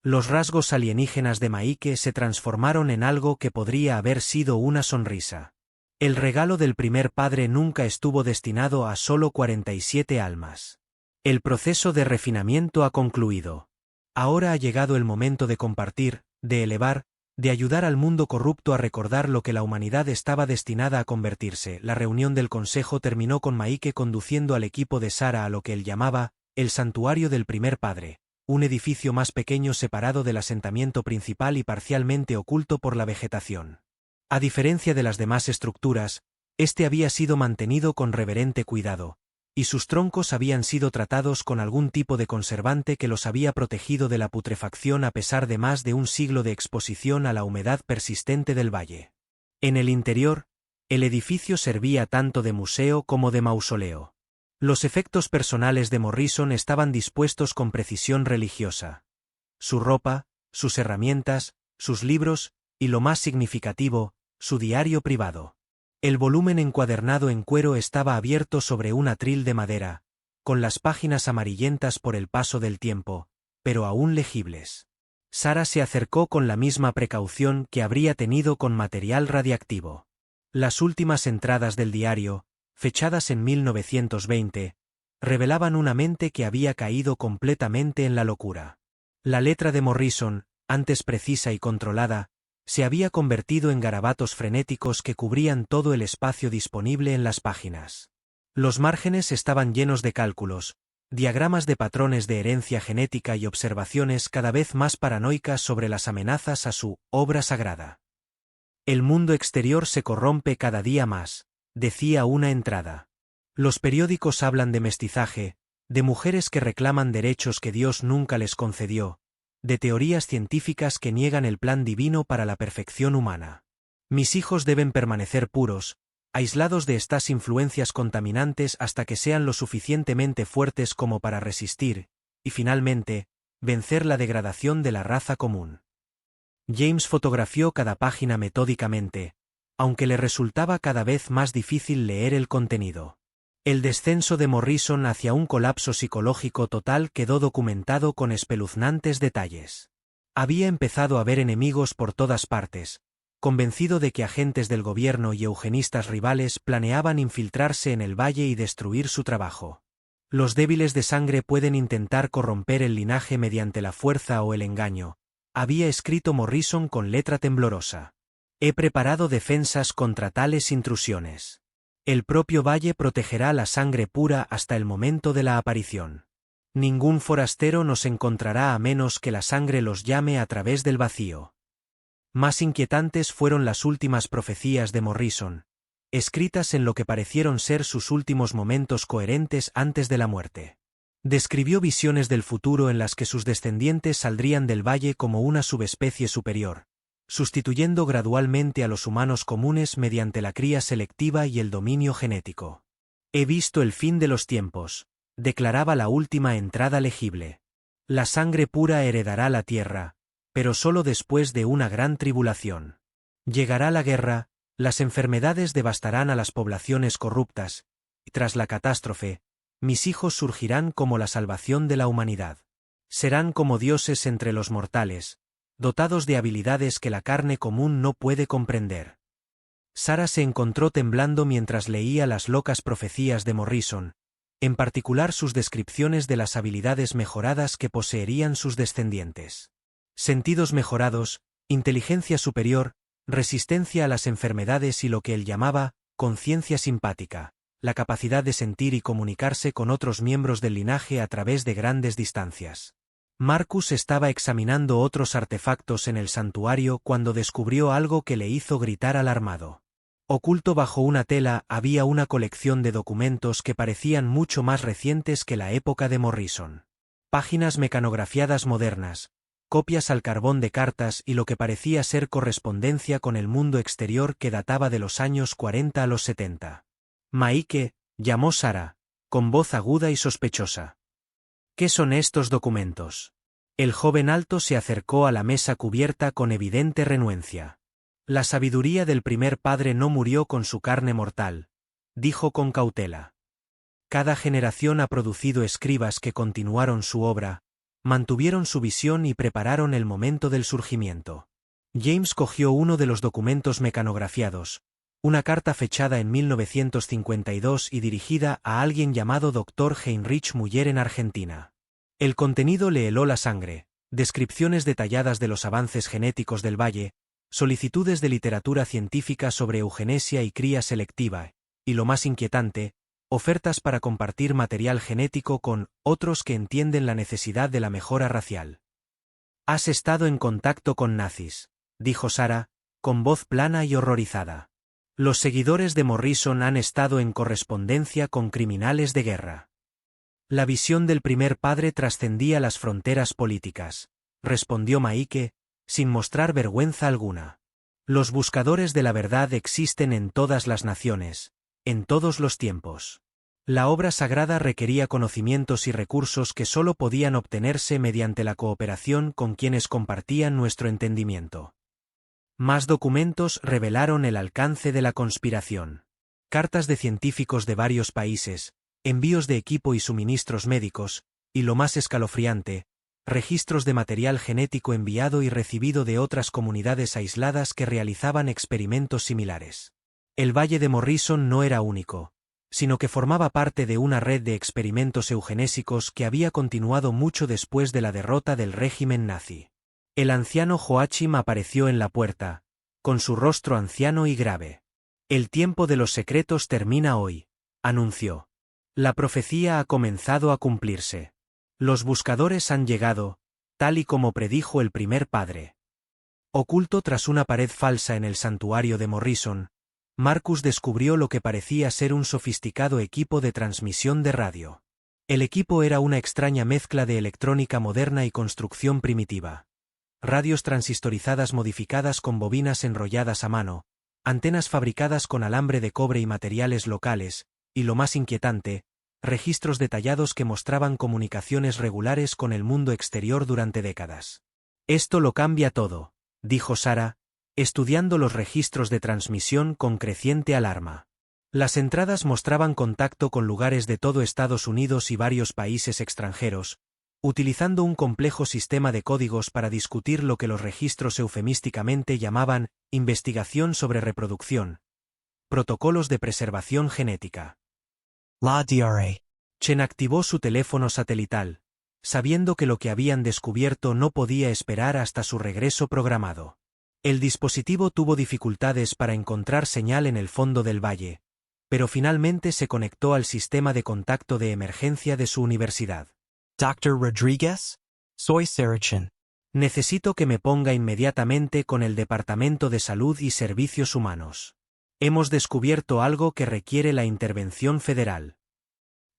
Los rasgos alienígenas de Maike se transformaron en algo que podría haber sido una sonrisa. El regalo del primer padre nunca estuvo destinado a solo 47 almas. El proceso de refinamiento ha concluido. Ahora ha llegado el momento de compartir, de elevar, de ayudar al mundo corrupto a recordar lo que la humanidad estaba destinada a convertirse. La reunión del consejo terminó con Maike conduciendo al equipo de Sara a lo que él llamaba el santuario del primer padre, un edificio más pequeño separado del asentamiento principal y parcialmente oculto por la vegetación. A diferencia de las demás estructuras, este había sido mantenido con reverente cuidado, y sus troncos habían sido tratados con algún tipo de conservante que los había protegido de la putrefacción a pesar de más de un siglo de exposición a la humedad persistente del valle. En el interior, el edificio servía tanto de museo como de mausoleo. Los efectos personales de Morrison estaban dispuestos con precisión religiosa. Su ropa, sus herramientas, sus libros, y lo más significativo, su diario privado. El volumen encuadernado en cuero estaba abierto sobre un atril de madera, con las páginas amarillentas por el paso del tiempo, pero aún legibles. Sara se acercó con la misma precaución que habría tenido con material radiactivo. Las últimas entradas del diario, fechadas en 1920, revelaban una mente que había caído completamente en la locura. La letra de Morrison, antes precisa y controlada, se había convertido en garabatos frenéticos que cubrían todo el espacio disponible en las páginas. Los márgenes estaban llenos de cálculos, diagramas de patrones de herencia genética y observaciones cada vez más paranoicas sobre las amenazas a su obra sagrada. El mundo exterior se corrompe cada día más, decía una entrada. Los periódicos hablan de mestizaje, de mujeres que reclaman derechos que Dios nunca les concedió, de teorías científicas que niegan el plan divino para la perfección humana. Mis hijos deben permanecer puros, aislados de estas influencias contaminantes hasta que sean lo suficientemente fuertes como para resistir, y finalmente, vencer la degradación de la raza común. James fotografió cada página metódicamente, aunque le resultaba cada vez más difícil leer el contenido. El descenso de Morrison hacia un colapso psicológico total quedó documentado con espeluznantes detalles. Había empezado a ver enemigos por todas partes, convencido de que agentes del gobierno y eugenistas rivales planeaban infiltrarse en el valle y destruir su trabajo. Los débiles de sangre pueden intentar corromper el linaje mediante la fuerza o el engaño, había escrito Morrison con letra temblorosa. He preparado defensas contra tales intrusiones. El propio valle protegerá la sangre pura hasta el momento de la aparición. Ningún forastero nos encontrará a menos que la sangre los llame a través del vacío. Más inquietantes fueron las últimas profecías de Morrison, escritas en lo que parecieron ser sus últimos momentos coherentes antes de la muerte. Describió visiones del futuro en las que sus descendientes saldrían del valle como una subespecie superior, sustituyendo gradualmente a los humanos comunes mediante la cría selectiva y el dominio genético. He visto el fin de los tiempos, declaraba la última entrada legible. La sangre pura heredará la tierra, pero solo después de una gran tribulación. Llegará la guerra, las enfermedades devastarán a las poblaciones corruptas, y tras la catástrofe, mis hijos surgirán como la salvación de la humanidad. Serán como dioses entre los mortales, dotados de habilidades que la carne común no puede comprender. Sara se encontró temblando mientras leía las locas profecías de Morrison, en particular sus descripciones de las habilidades mejoradas que poseerían sus descendientes. Sentidos mejorados, inteligencia superior, resistencia a las enfermedades y lo que él llamaba conciencia simpática, la capacidad de sentir y comunicarse con otros miembros del linaje a través de grandes distancias. Marcus estaba examinando otros artefactos en el santuario cuando descubrió algo que le hizo gritar alarmado. Oculto bajo una tela había una colección de documentos que parecían mucho más recientes que la época de Morrison. Páginas mecanografiadas modernas, copias al carbón de cartas y lo que parecía ser correspondencia con el mundo exterior que databa de los años 40 a los 70. Maike, llamó Sara, con voz aguda y sospechosa. ¿Qué son estos documentos? El joven alto se acercó a la mesa cubierta con evidente renuencia. La sabiduría del primer padre no murió con su carne mortal, dijo con cautela. Cada generación ha producido escribas que continuaron su obra, mantuvieron su visión y prepararon el momento del surgimiento. James cogió uno de los documentos mecanografiados, una carta fechada en 1952 y dirigida a alguien llamado Dr. Heinrich Müller en Argentina. El contenido le heló la sangre, descripciones detalladas de los avances genéticos del valle, solicitudes de literatura científica sobre eugenesia y cría selectiva, y lo más inquietante, ofertas para compartir material genético con otros que entienden la necesidad de la mejora racial. «Has estado en contacto con nazis», dijo Sara, con voz plana y horrorizada. «Los seguidores de Morrison han estado en correspondencia con criminales de guerra». La visión del primer padre trascendía las fronteras políticas, respondió Maike, sin mostrar vergüenza alguna. Los buscadores de la verdad existen en todas las naciones, en todos los tiempos. La obra sagrada requería conocimientos y recursos que solo podían obtenerse mediante la cooperación con quienes compartían nuestro entendimiento. Más documentos revelaron el alcance de la conspiración. Cartas de científicos de varios países, envíos de equipo y suministros médicos, y lo más escalofriante, registros de material genético enviado y recibido de otras comunidades aisladas que realizaban experimentos similares. El valle de Morrison no era único, sino que formaba parte de una red de experimentos eugenésicos que había continuado mucho después de la derrota del régimen nazi. El anciano Joachim apareció en la puerta, con su rostro anciano y grave. «El tiempo de los secretos termina hoy», anunció. «La profecía ha comenzado a cumplirse. Los buscadores han llegado, tal y como predijo el primer padre». Oculto tras una pared falsa en el santuario de Morrison, Marcus descubrió lo que parecía ser un sofisticado equipo de transmisión de radio. El equipo era una extraña mezcla de electrónica moderna y construcción primitiva. Radios transistorizadas modificadas con bobinas enrolladas a mano, antenas fabricadas con alambre de cobre y materiales locales, y lo más inquietante, registros detallados que mostraban comunicaciones regulares con el mundo exterior durante décadas. «Esto lo cambia todo», dijo Sarah, estudiando los registros de transmisión con creciente alarma. Las entradas mostraban contacto con lugares de todo Estados Unidos y varios países extranjeros, utilizando un complejo sistema de códigos para discutir lo que los registros eufemísticamente llamaban investigación sobre reproducción, protocolos de preservación genética. La DRA. Chen activó su teléfono satelital, sabiendo que lo que habían descubierto no podía esperar hasta su regreso programado. El dispositivo tuvo dificultades para encontrar señal en el fondo del valle, pero finalmente se conectó al sistema de contacto de emergencia de su universidad. Dr. Rodriguez? Soy Sarah Chen. Necesito que me ponga inmediatamente con el Departamento de Salud y Servicios Humanos. Hemos descubierto algo que requiere la intervención federal.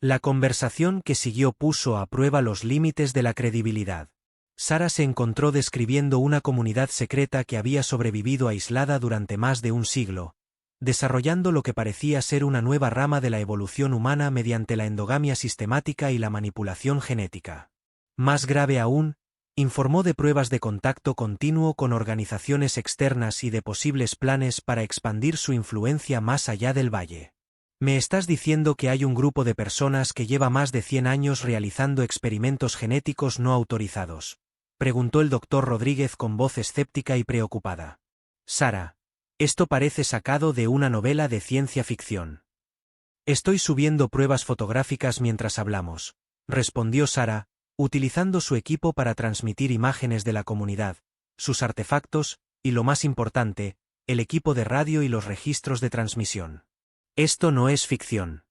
La conversación que siguió puso a prueba los límites de la credibilidad. Sarah se encontró describiendo una comunidad secreta que había sobrevivido aislada durante más de un siglo, desarrollando lo que parecía ser una nueva rama de la evolución humana mediante la endogamia sistemática y la manipulación genética. Más grave aún, informó de pruebas de contacto continuo con organizaciones externas y de posibles planes para expandir su influencia más allá del valle. «¿Me estás diciendo que hay un grupo de personas que lleva más de 100 años realizando experimentos genéticos no autorizados?», preguntó el doctor Rodríguez con voz escéptica y preocupada. «Sarah, esto parece sacado de una novela de ciencia ficción». «Estoy subiendo pruebas fotográficas mientras hablamos», respondió Sarah, utilizando su equipo para transmitir imágenes de la comunidad, sus artefactos, y lo más importante, el equipo de radio y los registros de transmisión. «Esto no es ficción.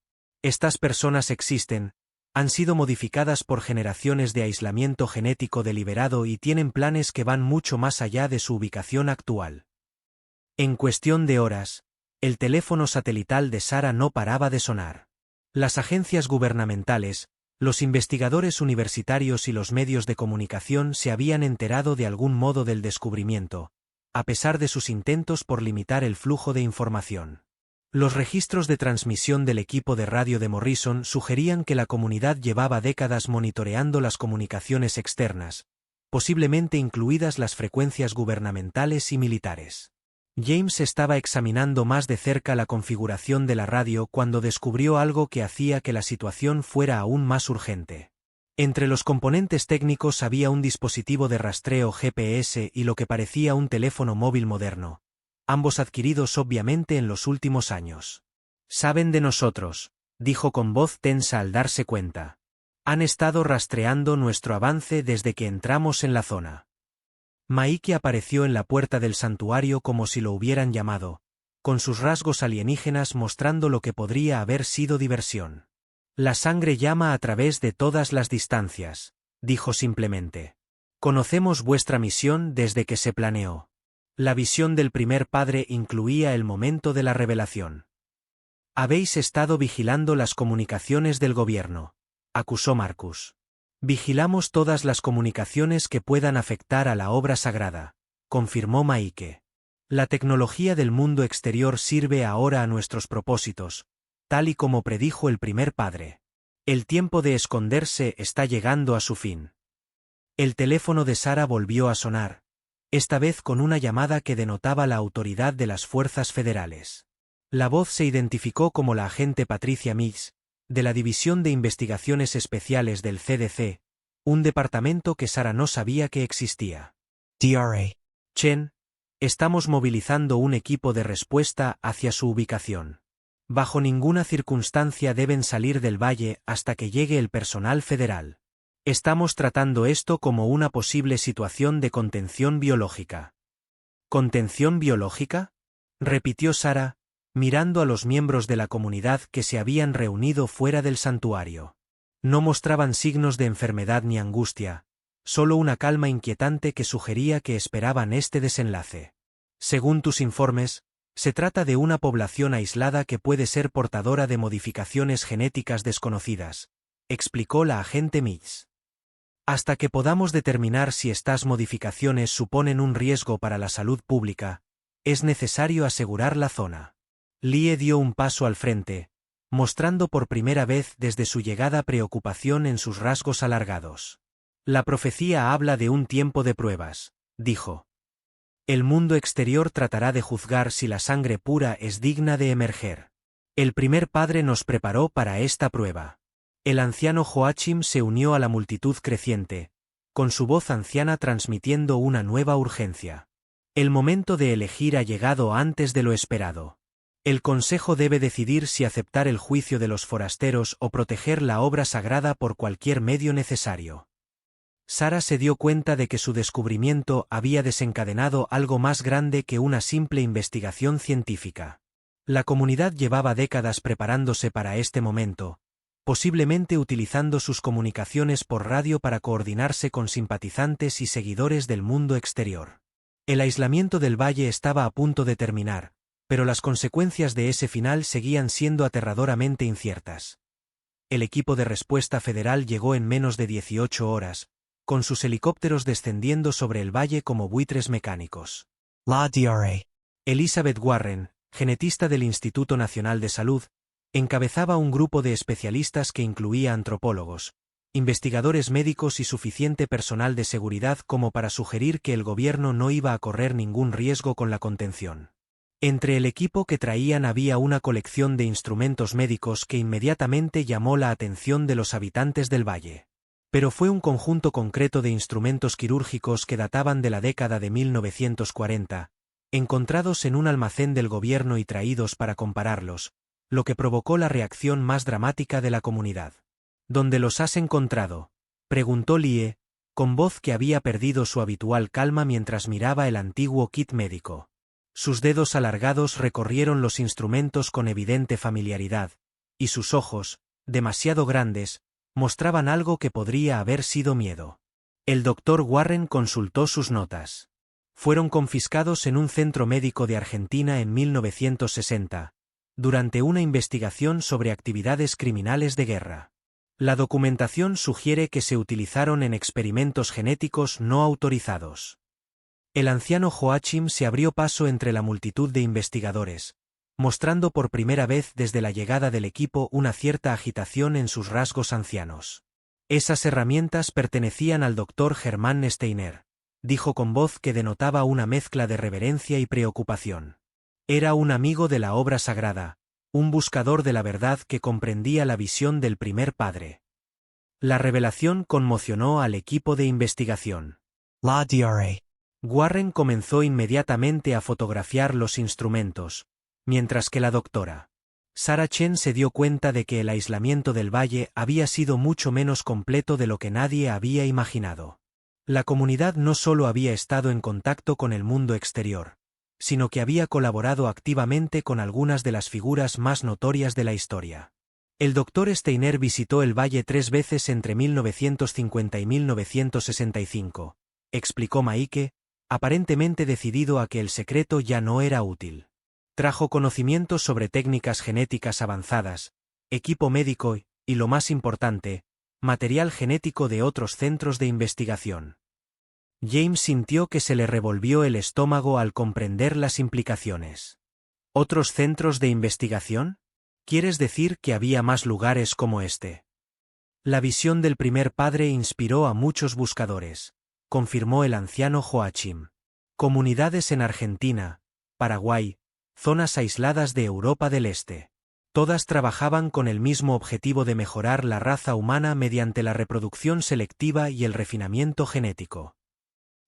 Estas personas existen, han sido modificadas por generaciones de aislamiento genético deliberado y tienen planes que van mucho más allá de su ubicación actual». En cuestión de horas, el teléfono satelital de Sarah no paraba de sonar. Las agencias gubernamentales, los investigadores universitarios y los medios de comunicación se habían enterado de algún modo del descubrimiento, a pesar de sus intentos por limitar el flujo de información. Los registros de transmisión del equipo de radio de Morrison sugerían que la comunidad llevaba décadas monitoreando las comunicaciones externas, posiblemente incluidas las frecuencias gubernamentales y militares. James estaba examinando más de cerca la configuración de la radio cuando descubrió algo que hacía que la situación fuera aún más urgente. Entre los componentes técnicos había un dispositivo de rastreo GPS y lo que parecía un teléfono móvil moderno, ambos adquiridos obviamente en los últimos años. «Saben de nosotros», dijo con voz tensa al darse cuenta. «Han estado rastreando nuestro avance desde que entramos en la zona». Maike apareció en la puerta del santuario como si lo hubieran llamado, con sus rasgos alienígenas mostrando lo que podría haber sido diversión. «La sangre llama a través de todas las distancias», dijo simplemente. «Conocemos vuestra misión desde que se planeó». La visión del primer padre incluía el momento de la revelación. «Habéis estado vigilando las comunicaciones del gobierno», acusó Marcus. «Vigilamos todas las comunicaciones que puedan afectar a la obra sagrada», confirmó Maike. «La tecnología del mundo exterior sirve ahora a nuestros propósitos, tal y como predijo el primer padre. El tiempo de esconderse está llegando a su fin». El teléfono de Sarah volvió a sonar, esta vez con una llamada que denotaba la autoridad de las fuerzas federales. La voz se identificó como la agente Patricia Mix, de la División de Investigaciones Especiales del CDC, un departamento que Sarah no sabía que existía. DRA. «Chen, estamos movilizando un equipo de respuesta hacia su ubicación». Bajo ninguna circunstancia deben salir del valle hasta que llegue el personal federal. Estamos tratando esto como una posible situación de contención biológica. ¿Contención biológica?, repitió Sarah, mirando a los miembros de la comunidad que se habían reunido fuera del santuario. No mostraban signos de enfermedad ni angustia, solo una calma inquietante que sugería que esperaban este desenlace. Según tus informes, se trata de una población aislada que puede ser portadora de modificaciones genéticas desconocidas, explicó la agente Mitz. Hasta que podamos determinar si estas modificaciones suponen un riesgo para la salud pública, es necesario asegurar la zona. Lie dio un paso al frente, mostrando por primera vez desde su llegada preocupación en sus rasgos alargados. La profecía habla de un tiempo de pruebas, dijo. El mundo exterior tratará de juzgar si la sangre pura es digna de emerger. El primer padre nos preparó para esta prueba. El anciano Joachim se unió a la multitud creciente, con su voz anciana transmitiendo una nueva urgencia. El momento de elegir ha llegado antes de lo esperado. El Consejo debe decidir si aceptar el juicio de los forasteros o proteger la obra sagrada por cualquier medio necesario. Sarah se dio cuenta de que su descubrimiento había desencadenado algo más grande que una simple investigación científica. La comunidad llevaba décadas preparándose para este momento, posiblemente utilizando sus comunicaciones por radio para coordinarse con simpatizantes y seguidores del mundo exterior. El aislamiento del valle estaba a punto de terminar, pero las consecuencias de ese final seguían siendo aterradoramente inciertas. El equipo de respuesta federal llegó en menos de 18 horas, con sus helicópteros descendiendo sobre el valle como buitres mecánicos. La DRA. Elizabeth Warren, genetista del Instituto Nacional de Salud, encabezaba un grupo de especialistas que incluía antropólogos, investigadores médicos y suficiente personal de seguridad como para sugerir que el gobierno no iba a correr ningún riesgo con la contención. Entre el equipo que traían había una colección de instrumentos médicos que inmediatamente llamó la atención de los habitantes del valle. Pero fue un conjunto concreto de instrumentos quirúrgicos que databan de la década de 1940, encontrados en un almacén del gobierno y traídos para compararlos, lo que provocó la reacción más dramática de la comunidad. ¿Dónde los has encontrado?, preguntó Lie, con voz que había perdido su habitual calma mientras miraba el antiguo kit médico. Sus dedos alargados recorrieron los instrumentos con evidente familiaridad, y sus ojos, demasiado grandes, mostraban algo que podría haber sido miedo. El doctor Warren consultó sus notas. Fueron confiscados en un centro médico de Argentina en 1960, durante una investigación sobre actividades criminales de guerra. La documentación sugiere que se utilizaron en experimentos genéticos no autorizados. El anciano Joachim se abrió paso entre la multitud de investigadores, mostrando por primera vez desde la llegada del equipo una cierta agitación en sus rasgos ancianos. Esas herramientas pertenecían al doctor Germán Steiner, dijo con voz que denotaba una mezcla de reverencia y preocupación. Era un amigo de la obra sagrada, un buscador de la verdad que comprendía la visión del primer padre. La revelación conmocionó al equipo de investigación. La DRA. Warren comenzó inmediatamente a fotografiar los instrumentos, mientras que la doctora Sarah Chen se dio cuenta de que el aislamiento del valle había sido mucho menos completo de lo que nadie había imaginado. La comunidad no solo había estado en contacto con el mundo exterior, sino que había colaborado activamente con algunas de las figuras más notorias de la historia. El Dr. Steiner visitó el valle 3 veces entre 1950 y 1965, explicó Maike, aparentemente decidido a que el secreto ya no era útil. Trajo conocimientos sobre técnicas genéticas avanzadas, equipo médico y, lo más importante, material genético de otros centros de investigación. James sintió que se le revolvió el estómago al comprender las implicaciones. ¿Otros centros de investigación? ¿Quieres decir que había más lugares como este? La visión del primer padre inspiró a muchos buscadores, confirmó el anciano Joachim. Comunidades en Argentina, Paraguay, zonas aisladas de Europa del Este. Todas trabajaban con el mismo objetivo de mejorar la raza humana mediante la reproducción selectiva y el refinamiento genético.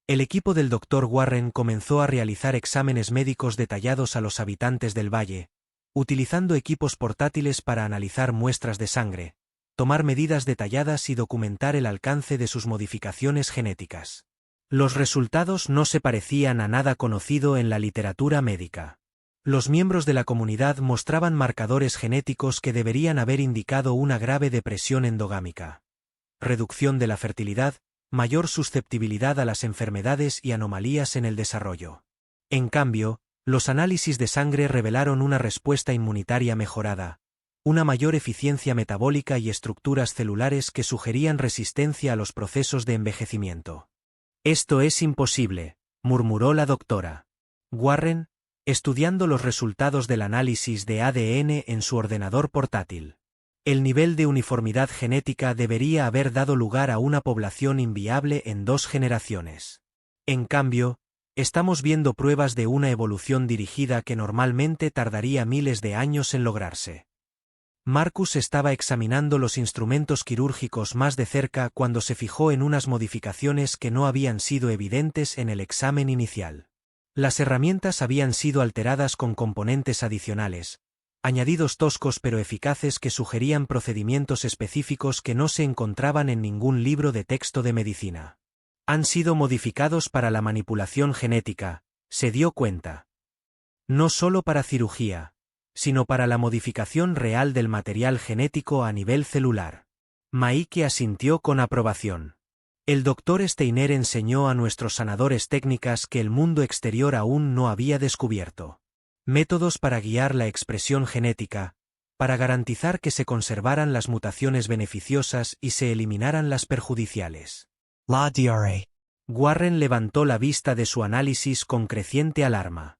El equipo del Dr. Warren comenzó a realizar exámenes médicos detallados a los habitantes del valle, utilizando equipos portátiles para analizar muestras de sangre, tomar medidas detalladas y documentar el alcance de sus modificaciones genéticas. Los resultados no se parecían a nada conocido en la literatura médica. Los miembros de la comunidad mostraban marcadores genéticos que deberían haber indicado una grave depresión endogámica, reducción de la fertilidad, mayor susceptibilidad a las enfermedades y anomalías en el desarrollo. En cambio, los análisis de sangre revelaron una respuesta inmunitaria mejorada, una mayor eficiencia metabólica y estructuras celulares que sugerían resistencia a los procesos de envejecimiento. «Esto es imposible», murmuró la doctora Warren, estudiando los resultados del análisis de ADN en su ordenador portátil. El nivel de uniformidad genética debería haber dado lugar a una población inviable en 2 generaciones. En cambio, estamos viendo pruebas de una evolución dirigida que normalmente tardaría miles de años en lograrse. Marcus estaba examinando los instrumentos quirúrgicos más de cerca cuando se fijó en unas modificaciones que no habían sido evidentes en el examen inicial. Las herramientas habían sido alteradas con componentes adicionales, añadidos toscos pero eficaces que sugerían procedimientos específicos que no se encontraban en ningún libro de texto de medicina. Han sido modificados para la manipulación genética, se dio cuenta. No solo para cirugía, sino para la modificación real del material genético a nivel celular. Maike asintió con aprobación. El Dr. Steiner enseñó a nuestros sanadores técnicas que el mundo exterior aún no había descubierto. Métodos para guiar la expresión genética, para garantizar que se conservaran las mutaciones beneficiosas y se eliminaran las perjudiciales. La DRA. Warren levantó la vista de su análisis con creciente alarma.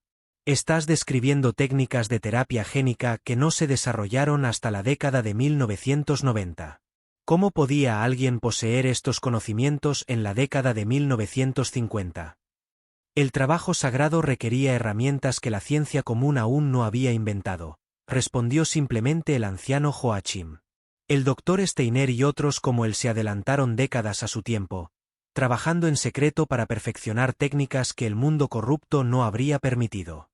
Estás describiendo técnicas de terapia génica que no se desarrollaron hasta la década de 1990. ¿Cómo podía alguien poseer estos conocimientos en la década de 1950? El trabajo sagrado requería herramientas que la ciencia común aún no había inventado, respondió simplemente el anciano Joachim. El Dr. Steiner y otros como él se adelantaron décadas a su tiempo, trabajando en secreto para perfeccionar técnicas que el mundo corrupto no habría permitido.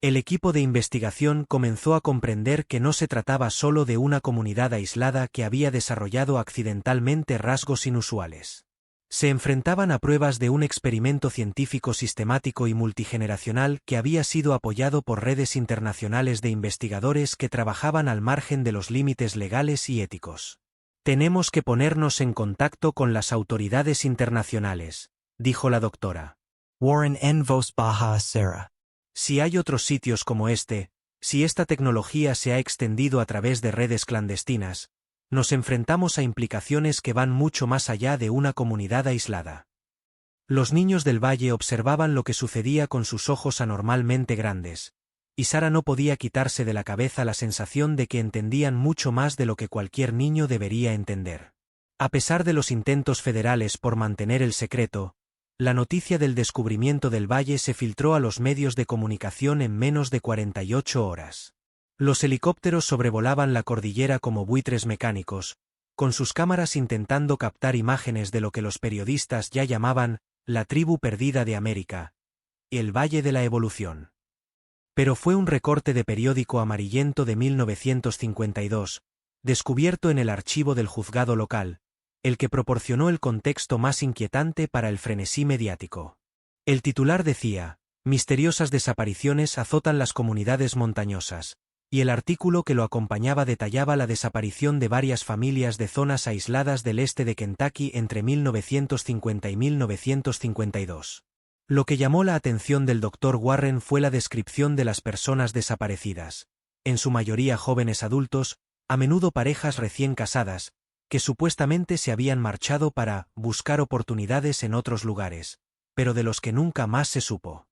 El equipo de investigación comenzó a comprender que no se trataba solo de una comunidad aislada que había desarrollado accidentalmente rasgos inusuales. Se enfrentaban a pruebas de un experimento científico sistemático y multigeneracional que había sido apoyado por redes internacionales de investigadores que trabajaban al margen de los límites legales y éticos. Tenemos que ponernos en contacto con las autoridades internacionales, dijo la doctora Warren en voz baja a Sarah. Si hay otros sitios como este, si esta tecnología se ha extendido a través de redes clandestinas, nos enfrentamos a implicaciones que van mucho más allá de una comunidad aislada. Los niños del valle observaban lo que sucedía con sus ojos anormalmente grandes, y Sara no podía quitarse de la cabeza la sensación de que entendían mucho más de lo que cualquier niño debería entender. A pesar de los intentos federales por mantener el secreto, la noticia del descubrimiento del valle se filtró a los medios de comunicación en menos de 48 horas. Los helicópteros sobrevolaban la cordillera como buitres mecánicos, con sus cámaras intentando captar imágenes de lo que los periodistas ya llamaban la tribu perdida de América, y el Valle de la Evolución. Pero fue un recorte de periódico amarillento de 1952, descubierto en el archivo del juzgado local, el que proporcionó el contexto más inquietante para el frenesí mediático. El titular decía, «Misteriosas desapariciones azotan las comunidades montañosas», y el artículo que lo acompañaba detallaba la desaparición de varias familias de zonas aisladas del este de Kentucky entre 1950 y 1952. Lo que llamó la atención del Dr. Warren fue la descripción de las personas desaparecidas, en su mayoría jóvenes adultos, a menudo parejas recién casadas, que supuestamente se habían marchado para buscar oportunidades en otros lugares, pero de los que nunca más se supo.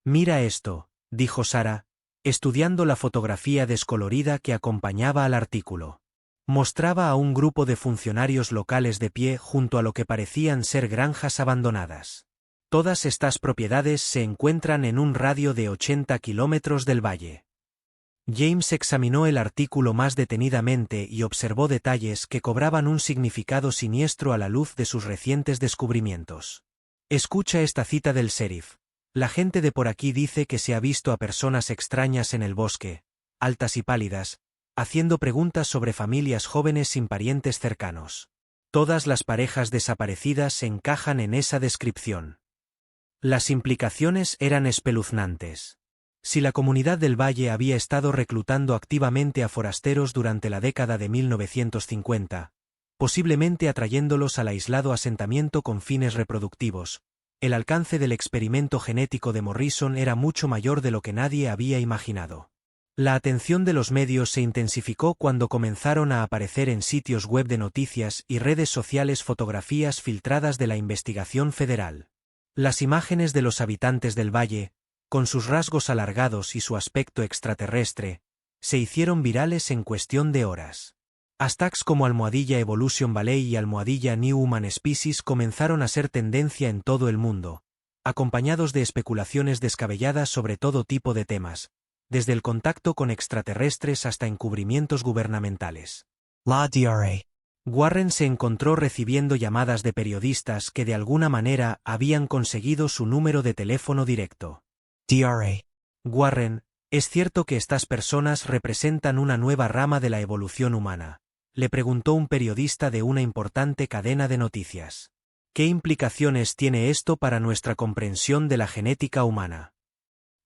«Mira esto», dijo Sara, estudiando la fotografía descolorida que acompañaba al artículo. Mostraba a un grupo de funcionarios locales de pie junto a lo que parecían ser granjas abandonadas. Todas estas propiedades se encuentran en un radio de 80 kilómetros del valle. James examinó el artículo más detenidamente y observó detalles que cobraban un significado siniestro a la luz de sus recientes descubrimientos. Escucha esta cita del sheriff. La gente de por aquí dice que se ha visto a personas extrañas en el bosque, altas y pálidas, haciendo preguntas sobre familias jóvenes sin parientes cercanos. Todas las parejas desaparecidas se encajan en esa descripción. Las implicaciones eran espeluznantes. Si la comunidad del Valle había estado reclutando activamente a forasteros durante la década de 1950, posiblemente atrayéndolos al aislado asentamiento con fines reproductivos, el alcance del experimento genético de Morrison era mucho mayor de lo que nadie había imaginado. La atención de los medios se intensificó cuando comenzaron a aparecer en sitios web de noticias y redes sociales fotografías filtradas de la investigación federal. Las imágenes de los habitantes del valle, con sus rasgos alargados y su aspecto extraterrestre, se hicieron virales en cuestión de horas. Hashtags como almohadilla Evolution Valley y almohadilla New Human Species comenzaron a ser tendencia en todo el mundo, acompañados de especulaciones descabelladas sobre todo tipo de temas, desde el contacto con extraterrestres hasta encubrimientos gubernamentales. La DRA. Warren se encontró recibiendo llamadas de periodistas que de alguna manera habían conseguido su número de teléfono directo. DRA. Warren, ¿es cierto que estas personas representan una nueva rama de la evolución humana?, le preguntó un periodista de una importante cadena de noticias. ¿Qué implicaciones tiene esto para nuestra comprensión de la genética humana?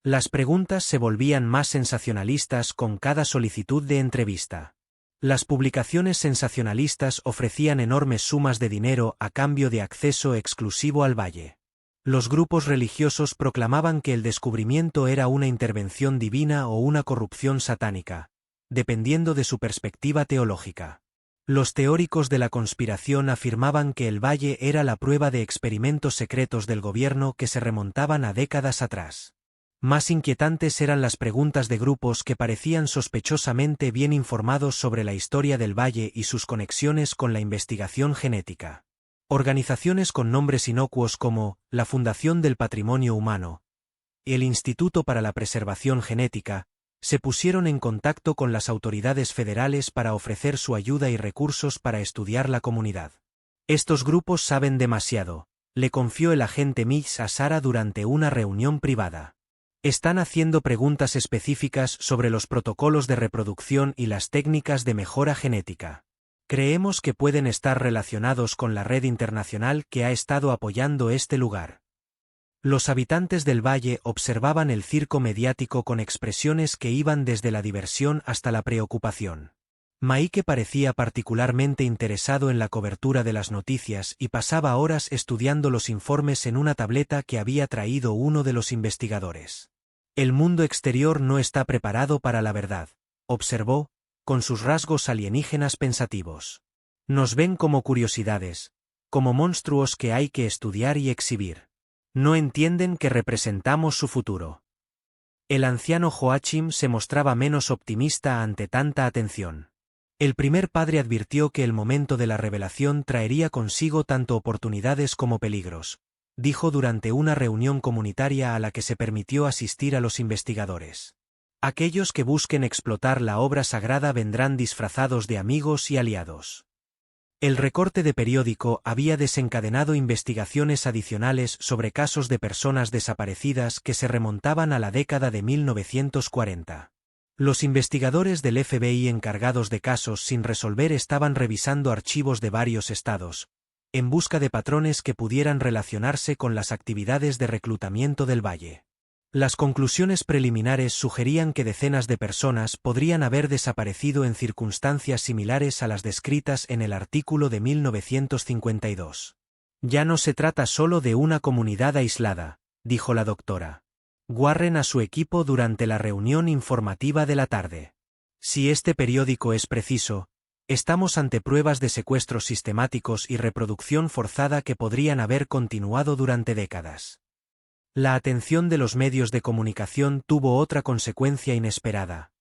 Las preguntas se volvían más sensacionalistas con cada solicitud de entrevista. Las publicaciones sensacionalistas ofrecían enormes sumas de dinero a cambio de acceso exclusivo al valle. Los grupos religiosos proclamaban que el descubrimiento era una intervención divina o una corrupción satánica, dependiendo de su perspectiva teológica. Los teóricos de la conspiración afirmaban que el valle era la prueba de experimentos secretos del gobierno que se remontaban a décadas atrás. Más inquietantes eran las preguntas de grupos que parecían sospechosamente bien informados sobre la historia del valle y sus conexiones con la investigación genética. Organizaciones con nombres inocuos como la Fundación del Patrimonio Humano y el Instituto para la Preservación Genética se pusieron en contacto con las autoridades federales para ofrecer su ayuda y recursos para estudiar la comunidad. Estos grupos saben demasiado, le confió el agente Mitch a Sarah durante una reunión privada. Están haciendo preguntas específicas sobre los protocolos de reproducción y las técnicas de mejora genética. Creemos que pueden estar relacionados con la red internacional que ha estado apoyando este lugar. Los habitantes del valle observaban el circo mediático con expresiones que iban desde la diversión hasta la preocupación. Mike parecía particularmente interesado en la cobertura de las noticias y pasaba horas estudiando los informes en una tableta que había traído uno de los investigadores. El mundo exterior no está preparado para la verdad, observó, con sus rasgos alienígenas pensativos. Nos ven como curiosidades, como monstruos que hay que estudiar y exhibir. No entienden que representamos su futuro. El anciano Joachim se mostraba menos optimista ante tanta atención. El primer padre advirtió que el momento de la revelación traería consigo tanto oportunidades como peligros, dijo durante una reunión comunitaria a la que se permitió asistir a los investigadores. Aquellos que busquen explotar la obra sagrada vendrán disfrazados de amigos y aliados. El recorte de periódico había desencadenado investigaciones adicionales sobre casos de personas desaparecidas que se remontaban a la década de 1940. Los investigadores del FBI encargados de casos sin resolver estaban revisando archivos de varios estados, en busca de patrones que pudieran relacionarse con las actividades de reclutamiento del valle. Las conclusiones preliminares sugerían que decenas de personas podrían haber desaparecido en circunstancias similares a las descritas en el artículo de 1952. Ya no se trata solo de una comunidad aislada, dijo la doctora Warren a su equipo durante la reunión informativa de la tarde. Si este periódico es preciso, estamos ante pruebas de secuestros sistemáticos y reproducción forzada que podrían haber continuado durante décadas. La atención de los medios de comunicación tuvo otra consecuencia inesperada.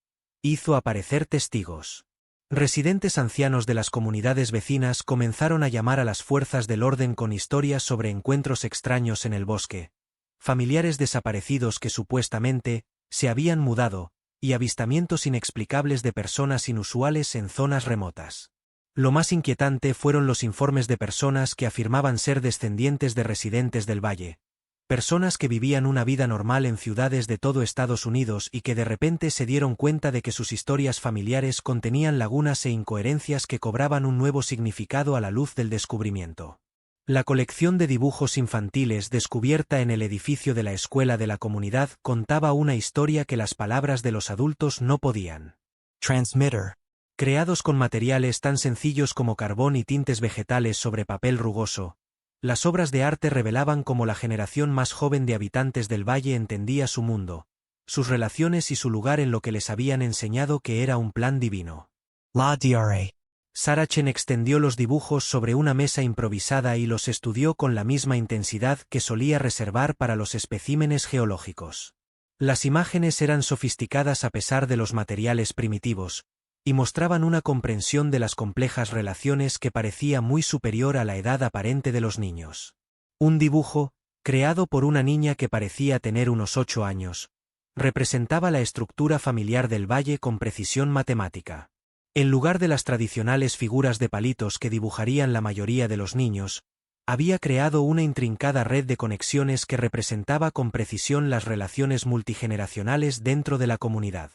Hizo aparecer testigos. Residentes ancianos de las comunidades vecinas comenzaron a llamar a las fuerzas del orden con historias sobre encuentros extraños en el bosque, familiares desaparecidos que supuestamente se habían mudado, y avistamientos inexplicables de personas inusuales en zonas remotas. Lo más inquietante fueron los informes de personas que afirmaban ser descendientes de residentes del valle, Personas que vivían una vida normal en ciudades de todo Estados Unidos y que de repente se dieron cuenta de que sus historias familiares contenían lagunas e incoherencias que cobraban un nuevo significado a la luz del descubrimiento. La colección de dibujos infantiles descubierta en el edificio de la escuela de la comunidad contaba una historia que las palabras de los adultos no podían. Transmitter. Creados con materiales tan sencillos como carbón y tintes vegetales sobre papel rugoso, las obras de arte revelaban cómo la generación más joven de habitantes del valle entendía su mundo, sus relaciones y su lugar en lo que les habían enseñado que era un plan divino. La DRA. Sarachen extendió los dibujos sobre una mesa improvisada y los estudió con la misma intensidad que solía reservar para los especímenes geológicos. Las imágenes eran sofisticadas a pesar de los materiales primitivos, y mostraban una comprensión de las complejas relaciones que parecía muy superior a la edad aparente de los niños. Un dibujo, creado por una niña que parecía tener unos 8 años, representaba la estructura familiar del valle con precisión matemática. En lugar de las tradicionales figuras de palitos que dibujarían la mayoría de los niños, había creado una intrincada red de conexiones que representaba con precisión las relaciones multigeneracionales dentro de la comunidad.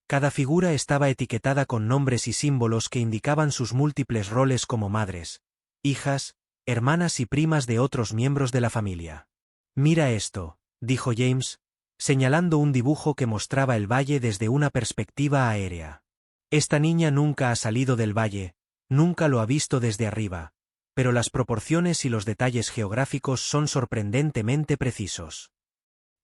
Cada figura estaba etiquetada con nombres y símbolos que indicaban sus múltiples roles como madres, hijas, hermanas y primas de otros miembros de la familia. «Mira esto», dijo James, señalando un dibujo que mostraba el valle desde una perspectiva aérea. «Esta niña nunca ha salido del valle, nunca lo ha visto desde arriba, pero las proporciones y los detalles geográficos son sorprendentemente precisos».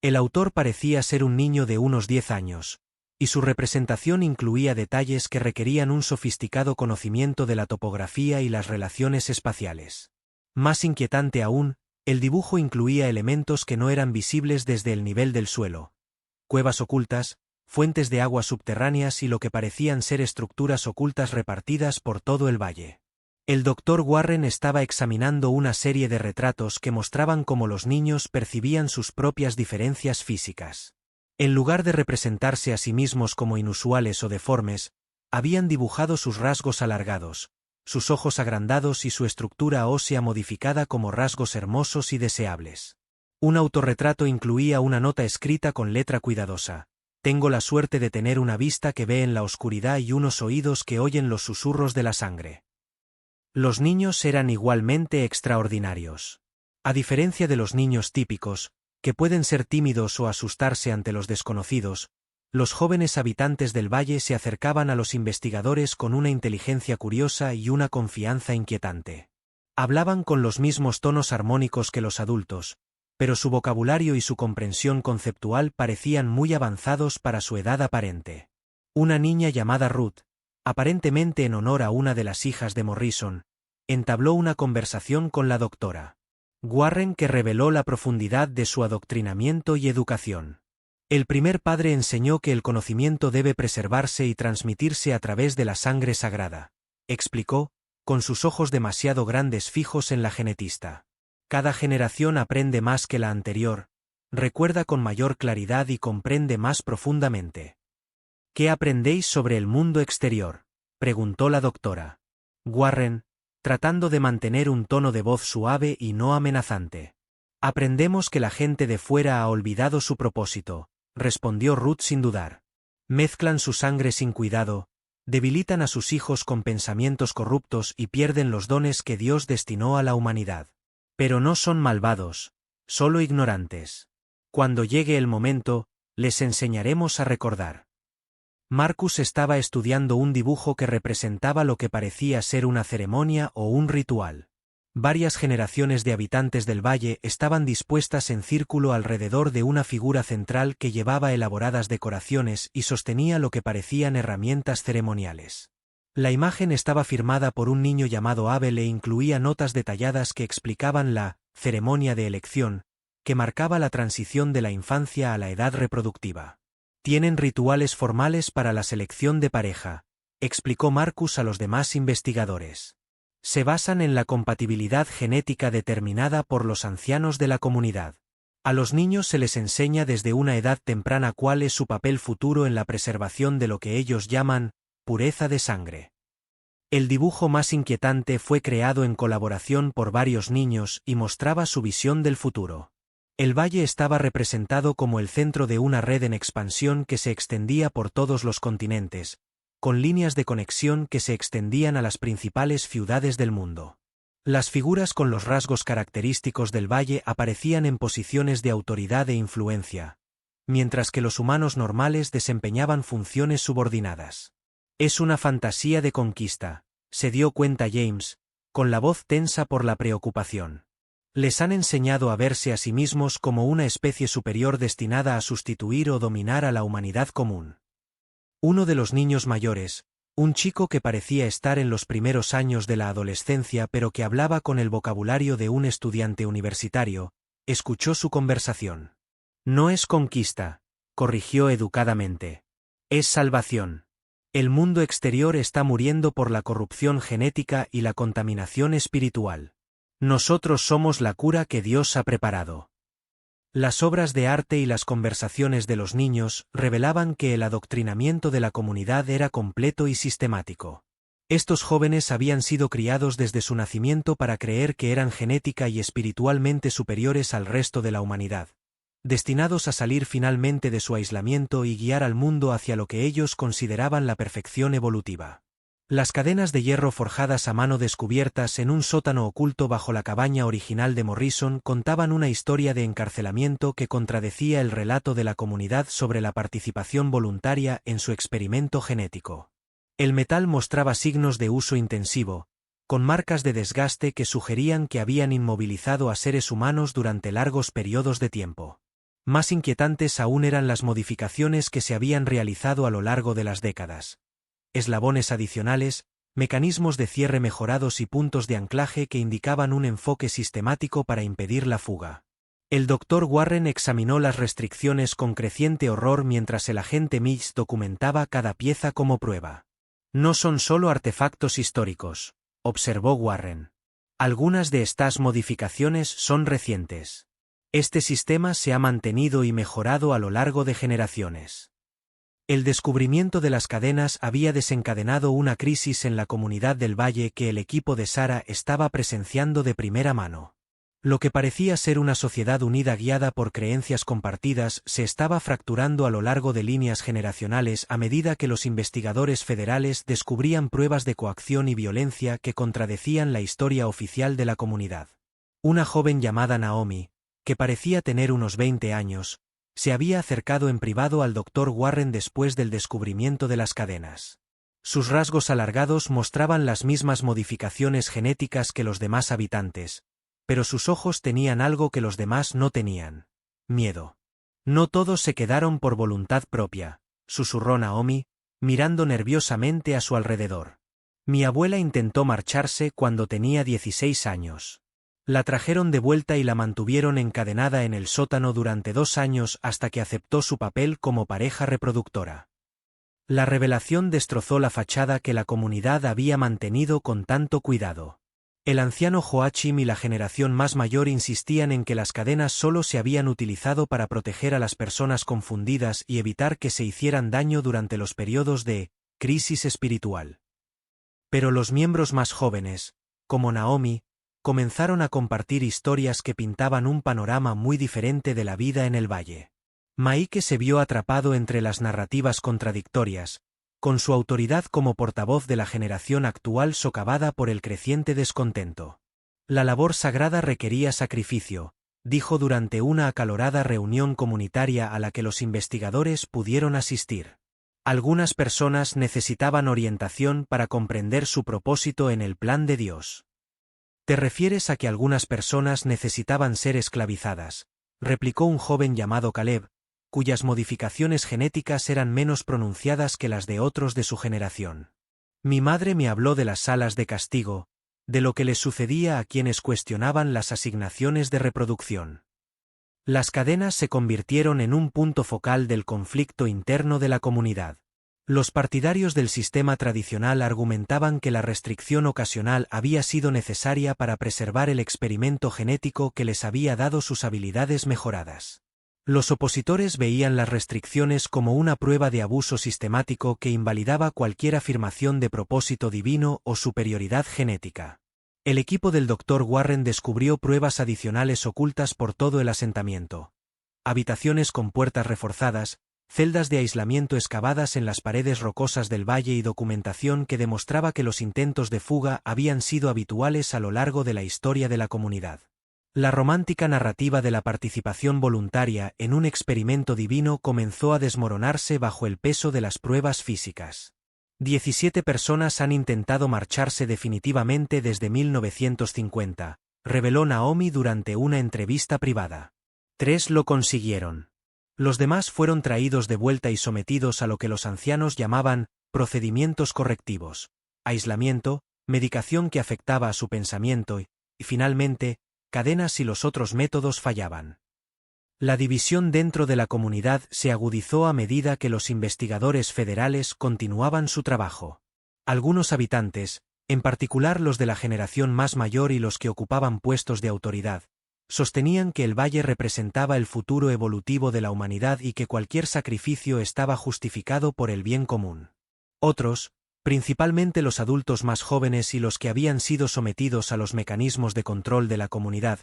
El autor parecía ser un niño de unos 10 años, y su representación incluía detalles que requerían un sofisticado conocimiento de la topografía y las relaciones espaciales. Más inquietante aún, el dibujo incluía elementos que no eran visibles desde el nivel del suelo: cuevas ocultas, fuentes de agua subterráneas y lo que parecían ser estructuras ocultas repartidas por todo el valle. El Dr. Warren estaba examinando una serie de retratos que mostraban cómo los niños percibían sus propias diferencias físicas. En lugar de representarse a sí mismos como inusuales o deformes, habían dibujado sus rasgos alargados, sus ojos agrandados y su estructura ósea modificada como rasgos hermosos y deseables. Un autorretrato incluía una nota escrita con letra cuidadosa: «Tengo la suerte de tener una vista que ve en la oscuridad y unos oídos que oyen los susurros de la sangre». Los niños eran igualmente extraordinarios. A diferencia de los niños típicos, que pueden ser tímidos o asustarse ante los desconocidos, los jóvenes habitantes del valle se acercaban a los investigadores con una inteligencia curiosa y una confianza inquietante. Hablaban con los mismos tonos armónicos que los adultos, pero su vocabulario y su comprensión conceptual parecían muy avanzados para su edad aparente. Una niña llamada Ruth, aparentemente en honor a una de las hijas de Morrison, entabló una conversación con la doctora Warren que reveló la profundidad de su adoctrinamiento y educación. El primer padre enseñó que el conocimiento debe preservarse y transmitirse a través de la sangre sagrada, explicó, con sus ojos demasiado grandes fijos en la genetista. Cada generación aprende más que la anterior, recuerda con mayor claridad y comprende más profundamente. ¿Qué aprendéis sobre el mundo exterior?, preguntó la doctora Warren, tratando de mantener un tono de voz suave y no amenazante. «Aprendemos que la gente de fuera ha olvidado su propósito», respondió Ruth sin dudar. «Mezclan su sangre sin cuidado, debilitan a sus hijos con pensamientos corruptos y pierden los dones que Dios destinó a la humanidad. Pero no son malvados, solo ignorantes. Cuando llegue el momento, les enseñaremos a recordar». Marcus estaba estudiando un dibujo que representaba lo que parecía ser una ceremonia o un ritual. Varias generaciones de habitantes del valle estaban dispuestas en círculo alrededor de una figura central que llevaba elaboradas decoraciones y sostenía lo que parecían herramientas ceremoniales. La imagen estaba firmada por un niño llamado Abel e incluía notas detalladas que explicaban la ceremonia de elección, que marcaba la transición de la infancia a la edad reproductiva. «Tienen rituales formales para la selección de pareja», explicó Marcus a los demás investigadores. «Se basan en la compatibilidad genética determinada por los ancianos de la comunidad. A los niños se les enseña desde una edad temprana cuál es su papel futuro en la preservación de lo que ellos llaman pureza de sangre». El dibujo más inquietante fue creado en colaboración por varios niños y mostraba su visión del futuro. El valle estaba representado como el centro de una red en expansión que se extendía por todos los continentes, con líneas de conexión que se extendían a las principales ciudades del mundo. Las figuras con los rasgos característicos del valle aparecían en posiciones de autoridad e influencia, mientras que los humanos normales desempeñaban funciones subordinadas. Es una fantasía de conquista, se dio cuenta James, con la voz tensa por la preocupación. Les han enseñado a verse a sí mismos como una especie superior destinada a sustituir o dominar a la humanidad común. Uno de los niños mayores, un chico que parecía estar en los primeros años de la adolescencia pero que hablaba con el vocabulario de un estudiante universitario, escuchó su conversación. No es conquista, corrigió educadamente. Es salvación. El mundo exterior está muriendo por la corrupción genética y la contaminación espiritual. Nosotros somos la cura que Dios ha preparado. Las obras de arte y las conversaciones de los niños revelaban que el adoctrinamiento de la comunidad era completo y sistemático. Estos jóvenes habían sido criados desde su nacimiento para creer que eran genética y espiritualmente superiores al resto de la humanidad, destinados a salir finalmente de su aislamiento y guiar al mundo hacia lo que ellos consideraban la perfección evolutiva. Las cadenas de hierro forjadas a mano descubiertas en un sótano oculto bajo la cabaña original de Morrison contaban una historia de encarcelamiento que contradecía el relato de la comunidad sobre la participación voluntaria en su experimento genético. El metal mostraba signos de uso intensivo, con marcas de desgaste que sugerían que habían inmovilizado a seres humanos durante largos periodos de tiempo. Más inquietantes aún eran las modificaciones que se habían realizado a lo largo de las décadas. Eslabones adicionales, mecanismos de cierre mejorados y puntos de anclaje que indicaban un enfoque sistemático para impedir la fuga. El Dr. Warren examinó las restricciones con creciente horror mientras el agente Mills documentaba cada pieza como prueba. No son solo artefactos históricos, observó Warren. Algunas de estas modificaciones son recientes. Este sistema se ha mantenido y mejorado a lo largo de generaciones. El descubrimiento de las cadenas había desencadenado una crisis en la comunidad del Valle que el equipo de Sarah estaba presenciando de primera mano. Lo que parecía ser una sociedad unida guiada por creencias compartidas se estaba fracturando a lo largo de líneas generacionales a medida que los investigadores federales descubrían pruebas de coacción y violencia que contradecían la historia oficial de la comunidad. Una joven llamada Naomi, que parecía tener unos 20 años, se había acercado en privado al Dr. Warren después del descubrimiento de las cadenas. Sus rasgos alargados mostraban las mismas modificaciones genéticas que los demás habitantes, pero sus ojos tenían algo que los demás no tenían: miedo. No todos se quedaron por voluntad propia, susurró Naomi, mirando nerviosamente a su alrededor. Mi abuela intentó marcharse cuando tenía 16 años. La trajeron de vuelta y la mantuvieron encadenada en el sótano durante 2 años hasta que aceptó su papel como pareja reproductora. La revelación destrozó la fachada que la comunidad había mantenido con tanto cuidado. El anciano Joachim y la generación más mayor insistían en que las cadenas solo se habían utilizado para proteger a las personas confundidas y evitar que se hicieran daño durante los periodos de crisis espiritual. Pero los miembros más jóvenes, como Naomi, comenzaron a compartir historias que pintaban un panorama muy diferente de la vida en el valle. Mike se vio atrapado entre las narrativas contradictorias, con su autoridad como portavoz de la generación actual socavada por el creciente descontento. La labor sagrada requería sacrificio, dijo durante una acalorada reunión comunitaria a la que los investigadores pudieron asistir. Algunas personas necesitaban orientación para comprender su propósito en el plan de Dios. ¿Te refieres a que algunas personas necesitaban ser esclavizadas?, replicó un joven llamado Caleb, cuyas modificaciones genéticas eran menos pronunciadas que las de otros de su generación. Mi madre me habló de las salas de castigo, de lo que les sucedía a quienes cuestionaban las asignaciones de reproducción. Las cadenas se convirtieron en un punto focal del conflicto interno de la comunidad. Los partidarios del sistema tradicional argumentaban que la restricción ocasional había sido necesaria para preservar el experimento genético que les había dado sus habilidades mejoradas. Los opositores veían las restricciones como una prueba de abuso sistemático que invalidaba cualquier afirmación de propósito divino o superioridad genética. El equipo del Dr. Warren descubrió pruebas adicionales ocultas por todo el asentamiento. Habitaciones con puertas reforzadas, celdas de aislamiento excavadas en las paredes rocosas del valle y documentación que demostraba que los intentos de fuga habían sido habituales a lo largo de la historia de la comunidad. La romántica narrativa de la participación voluntaria en un experimento divino comenzó a desmoronarse bajo el peso de las pruebas físicas. 17 personas han intentado marcharse definitivamente desde 1950, reveló Naomi durante una entrevista privada. 3 lo consiguieron. Los demás fueron traídos de vuelta y sometidos a lo que los ancianos llamaban procedimientos correctivos, aislamiento, medicación que afectaba a su pensamiento y, finalmente, cadenas si los otros métodos fallaban. La división dentro de la comunidad se agudizó a medida que los investigadores federales continuaban su trabajo. Algunos habitantes, en particular los de la generación más mayor y los que ocupaban puestos de autoridad, sostenían que el valle representaba el futuro evolutivo de la humanidad y que cualquier sacrificio estaba justificado por el bien común. Otros, principalmente los adultos más jóvenes y los que habían sido sometidos a los mecanismos de control de la comunidad,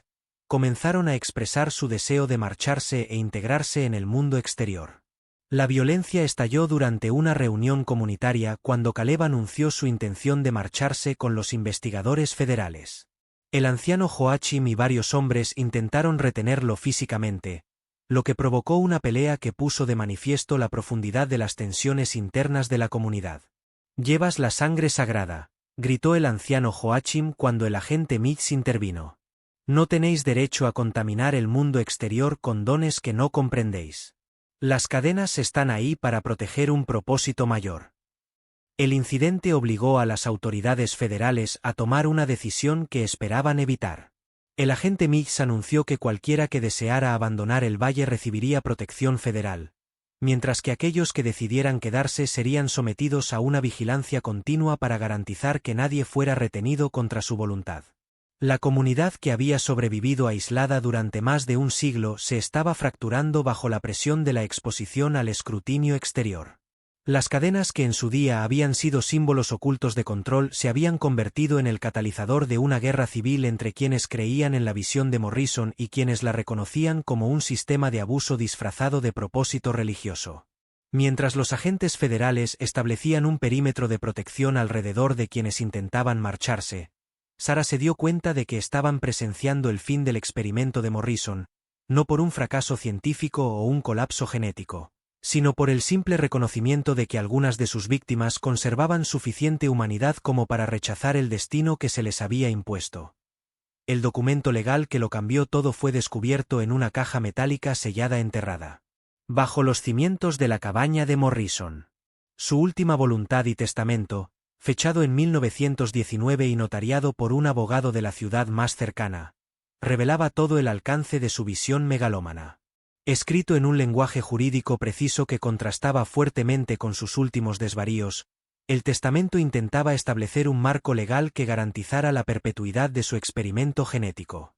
comenzaron a expresar su deseo de marcharse e integrarse en el mundo exterior. La violencia estalló durante una reunión comunitaria cuando Caleb anunció su intención de marcharse con los investigadores federales. El anciano Joachim y varios hombres intentaron retenerlo físicamente, lo que provocó una pelea que puso de manifiesto la profundidad de las tensiones internas de la comunidad. «Llevas la sangre sagrada», gritó el anciano Joachim cuando el agente Mitz intervino. «No tenéis derecho a contaminar el mundo exterior con dones que no comprendéis. Las cadenas están ahí para proteger un propósito mayor». El incidente obligó a las autoridades federales a tomar una decisión que esperaban evitar. El agente Mitz anunció que cualquiera que deseara abandonar el valle recibiría protección federal, mientras que aquellos que decidieran quedarse serían sometidos a una vigilancia continua para garantizar que nadie fuera retenido contra su voluntad. La comunidad que había sobrevivido aislada durante más de un siglo se estaba fracturando bajo la presión de la exposición al escrutinio exterior. Las cadenas que en su día habían sido símbolos ocultos de control se habían convertido en el catalizador de una guerra civil entre quienes creían en la visión de Morrison y quienes la reconocían como un sistema de abuso disfrazado de propósito religioso. Mientras los agentes federales establecían un perímetro de protección alrededor de quienes intentaban marcharse, Sarah se dio cuenta de que estaban presenciando el fin del experimento de Morrison, no por un fracaso científico o un colapso genético, sino por el simple reconocimiento de que algunas de sus víctimas conservaban suficiente humanidad como para rechazar el destino que se les había impuesto. El documento legal que lo cambió todo fue descubierto en una caja metálica sellada enterrada bajo los cimientos de la cabaña de Morrison. Su última voluntad y testamento, fechado en 1919 y notariado por un abogado de la ciudad más cercana, revelaba todo el alcance de su visión megalómana. Escrito en un lenguaje jurídico preciso que contrastaba fuertemente con sus últimos desvaríos, el testamento intentaba establecer un marco legal que garantizara la perpetuidad de su experimento genético.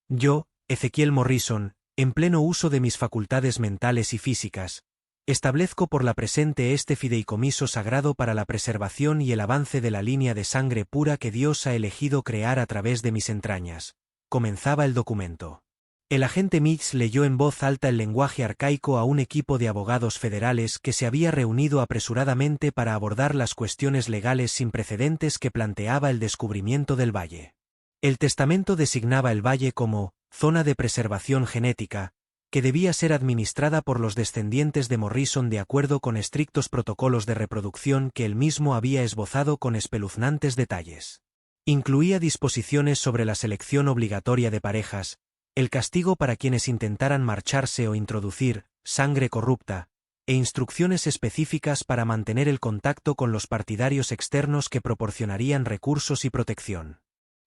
Yo, Ezequiel Morrison, en pleno uso de mis facultades mentales y físicas, establezco por la presente este fideicomiso sagrado para la preservación y el avance de la línea de sangre pura que Dios ha elegido crear a través de mis entrañas, comenzaba el documento. El agente Mitz leyó en voz alta el lenguaje arcaico a un equipo de abogados federales que se había reunido apresuradamente para abordar las cuestiones legales sin precedentes que planteaba el descubrimiento del valle. El testamento designaba el valle como «zona de preservación genética», que debía ser administrada por los descendientes de Morrison de acuerdo con estrictos protocolos de reproducción que él mismo había esbozado con espeluznantes detalles. Incluía disposiciones sobre la selección obligatoria de parejas, el castigo para quienes intentaran marcharse o introducir sangre corrupta, e instrucciones específicas para mantener el contacto con los partidarios externos que proporcionarían recursos y protección.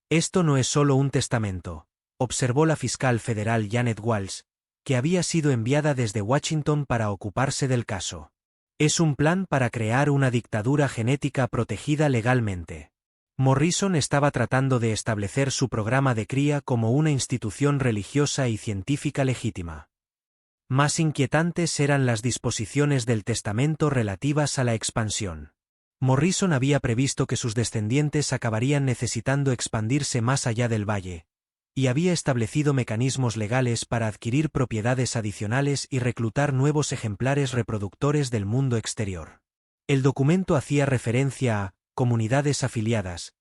Esto no es solo un testamento, observó la fiscal federal Janet Walsh, que había sido enviada desde Washington para ocuparse del caso. Es un plan para crear una dictadura genética protegida legalmente. Morrison estaba tratando de establecer su programa de cría como una institución religiosa y científica legítima. Más inquietantes eran las disposiciones del testamento relativas a la expansión. Morrison había previsto que sus descendientes acabarían necesitando expandirse más allá del valle, y había establecido mecanismos legales para adquirir propiedades adicionales y reclutar nuevos ejemplares reproductores del mundo exterior. El documento hacía referencia a comunidades afiliadas,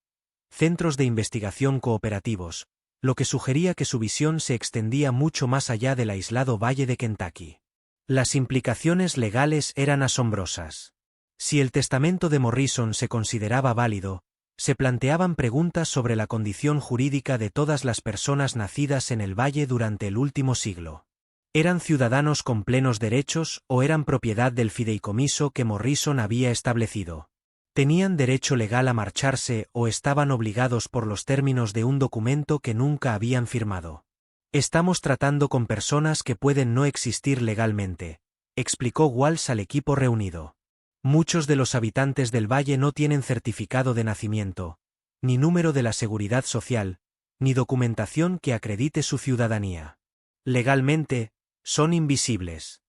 centros de investigación cooperativos, lo que sugería que su visión se extendía mucho más allá del aislado valle de Kentucky. Las implicaciones legales eran asombrosas. Si el testamento de Morrison se consideraba válido, se planteaban preguntas sobre la condición jurídica de todas las personas nacidas en el valle durante el último siglo. ¿Eran ciudadanos con plenos derechos o eran propiedad del fideicomiso que Morrison había establecido? ¿Tenían derecho legal a marcharse o estaban obligados por los términos de un documento que nunca habían firmado? Estamos tratando con personas que pueden no existir legalmente, explicó Walsh al equipo reunido. Muchos de los habitantes del valle no tienen certificado de nacimiento, ni número de la seguridad social, ni documentación que acredite su ciudadanía. Legalmente, son invisibles.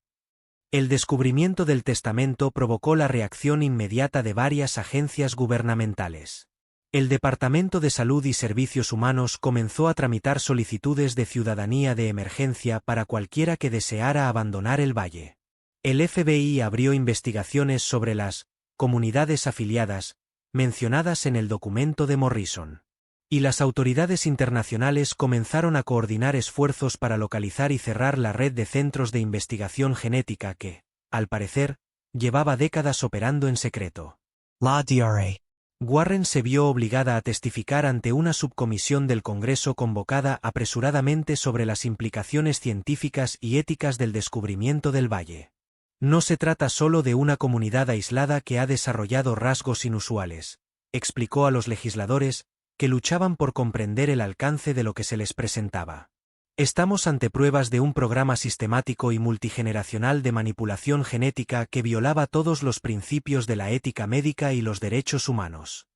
El descubrimiento del testamento provocó la reacción inmediata de varias agencias gubernamentales. El Departamento de Salud y Servicios Humanos comenzó a tramitar solicitudes de ciudadanía de emergencia para cualquiera que deseara abandonar el valle. El FBI abrió investigaciones sobre las comunidades afiliadas mencionadas en el documento de Morrison. Y las autoridades internacionales comenzaron a coordinar esfuerzos para localizar y cerrar la red de centros de investigación genética que, al parecer, llevaba décadas operando en secreto. La DRA. Warren se vio obligada a testificar ante una subcomisión del Congreso convocada apresuradamente sobre las implicaciones científicas y éticas del descubrimiento del valle. No se trata solo de una comunidad aislada que ha desarrollado rasgos inusuales, explicó a los legisladores, que luchaban por comprender el alcance de lo que se les presentaba. Estamos ante pruebas de un programa sistemático y multigeneracional de manipulación genética que violaba todos los principios de la ética médica y los derechos humanos.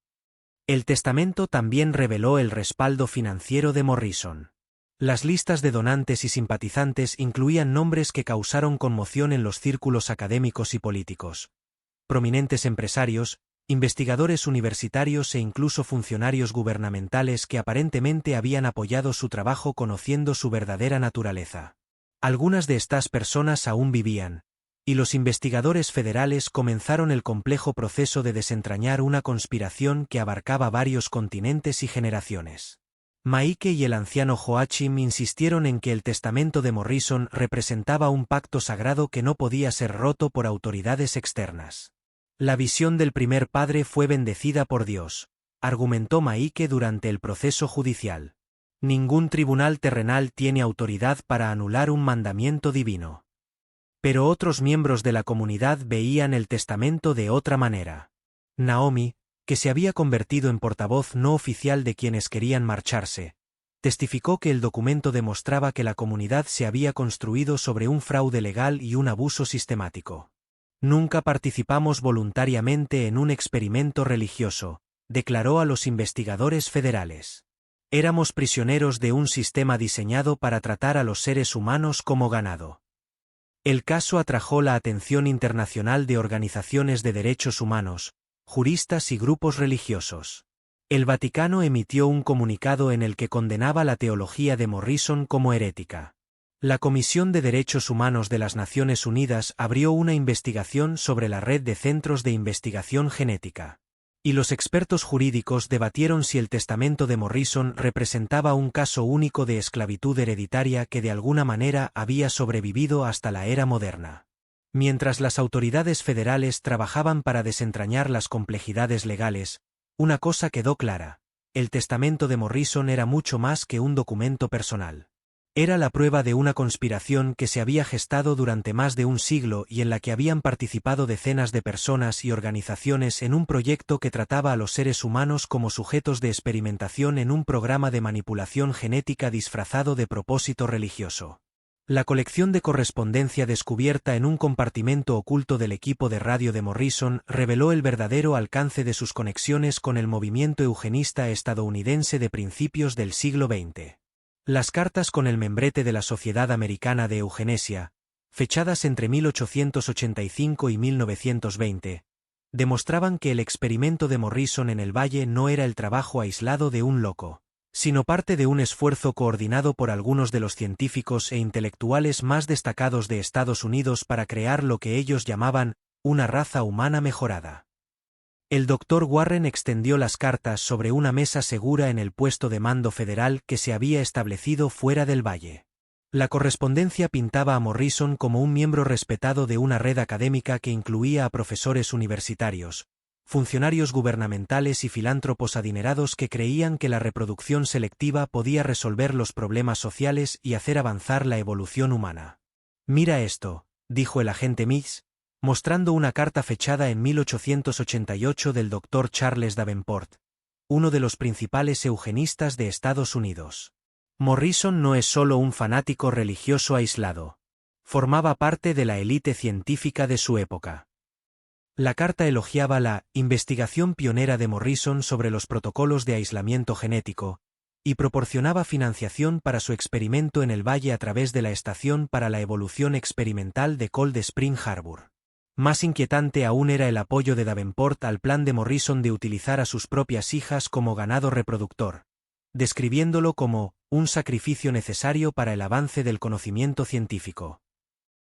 El testamento también reveló el respaldo financiero de Morrison. Las listas de donantes y simpatizantes incluían nombres que causaron conmoción en los círculos académicos y políticos. Prominentes empresarios, investigadores universitarios e incluso funcionarios gubernamentales que aparentemente habían apoyado su trabajo conociendo su verdadera naturaleza. Algunas de estas personas aún vivían, y los investigadores federales comenzaron el complejo proceso de desentrañar una conspiración que abarcaba varios continentes y generaciones. Maike y el anciano Joachim insistieron en que el testamento de Morrison representaba un pacto sagrado que no podía ser roto por autoridades externas. La visión del primer padre fue bendecida por Dios, argumentó Maike durante el proceso judicial. Ningún tribunal terrenal tiene autoridad para anular un mandamiento divino. Pero otros miembros de la comunidad veían el testamento de otra manera. Naomi, que se había convertido en portavoz no oficial de quienes querían marcharse, testificó que el documento demostraba que la comunidad se había construido sobre un fraude legal y un abuso sistemático. Nunca participamos voluntariamente en un experimento religioso, declaró a los investigadores federales. Éramos prisioneros de un sistema diseñado para tratar a los seres humanos como ganado. El caso atrajo la atención internacional de organizaciones de derechos humanos, juristas y grupos religiosos. El Vaticano emitió un comunicado en el que condenaba la teología de Morrison como herética. La Comisión de Derechos Humanos de las Naciones Unidas abrió una investigación sobre la red de centros de investigación genética. Y los expertos jurídicos debatieron si el testamento de Morrison representaba un caso único de esclavitud hereditaria que de alguna manera había sobrevivido hasta la era moderna. Mientras las autoridades federales trabajaban para desentrañar las complejidades legales, una cosa quedó clara: el testamento de Morrison era mucho más que un documento personal. Era la prueba de una conspiración que se había gestado durante más de un siglo y en la que habían participado decenas de personas y organizaciones en un proyecto que trataba a los seres humanos como sujetos de experimentación en un programa de manipulación genética disfrazado de propósito religioso. La colección de correspondencia descubierta en un compartimento oculto del equipo de radio de Morrison reveló el verdadero alcance de sus conexiones con el movimiento eugenista estadounidense de principios del siglo XX. Las cartas con el membrete de la Sociedad Americana de Eugenesia, fechadas entre 1885 y 1920, demostraban que el experimento de Morrison en el Valle no era el trabajo aislado de un loco, sino parte de un esfuerzo coordinado por algunos de los científicos e intelectuales más destacados de Estados Unidos para crear lo que ellos llamaban una raza humana mejorada. El Dr. Warren extendió las cartas sobre una mesa segura en el puesto de mando federal que se había establecido fuera del Valle. La correspondencia pintaba a Morrison como un miembro respetado de una red académica que incluía a profesores universitarios, funcionarios gubernamentales y filántropos adinerados que creían que la reproducción selectiva podía resolver los problemas sociales y hacer avanzar la evolución humana. «Mira esto», dijo el agente Mix, mostrando una carta fechada en 1888 del Dr. Charles Davenport, uno de los principales eugenistas de Estados Unidos. Morrison no es solo un fanático religioso aislado. Formaba parte de la élite científica de su época. La carta elogiaba la investigación pionera de Morrison sobre los protocolos de aislamiento genético, y proporcionaba financiación para su experimento en el Valle a través de la Estación para la Evolución Experimental de Cold Spring Harbor. Más inquietante aún era el apoyo de Davenport al plan de Morrison de utilizar a sus propias hijas como ganado reproductor, describiéndolo como un sacrificio necesario para el avance del conocimiento científico.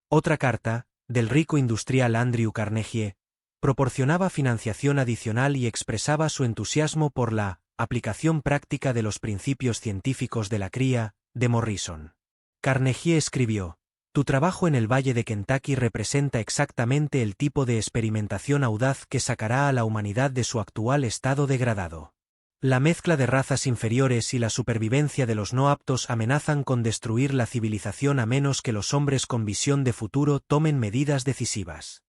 Otra carta, del rico industrial Andrew Carnegie, proporcionaba financiación adicional y expresaba su entusiasmo por la aplicación práctica de los principios científicos de la cría de Morrison. Carnegie escribió: «Tu trabajo en el Valle de Kentucky representa exactamente el tipo de experimentación audaz que sacará a la humanidad de su actual estado degradado. La mezcla de razas inferiores y la supervivencia de los no aptos amenazan con destruir la civilización a menos que los hombres con visión de futuro tomen medidas decisivas».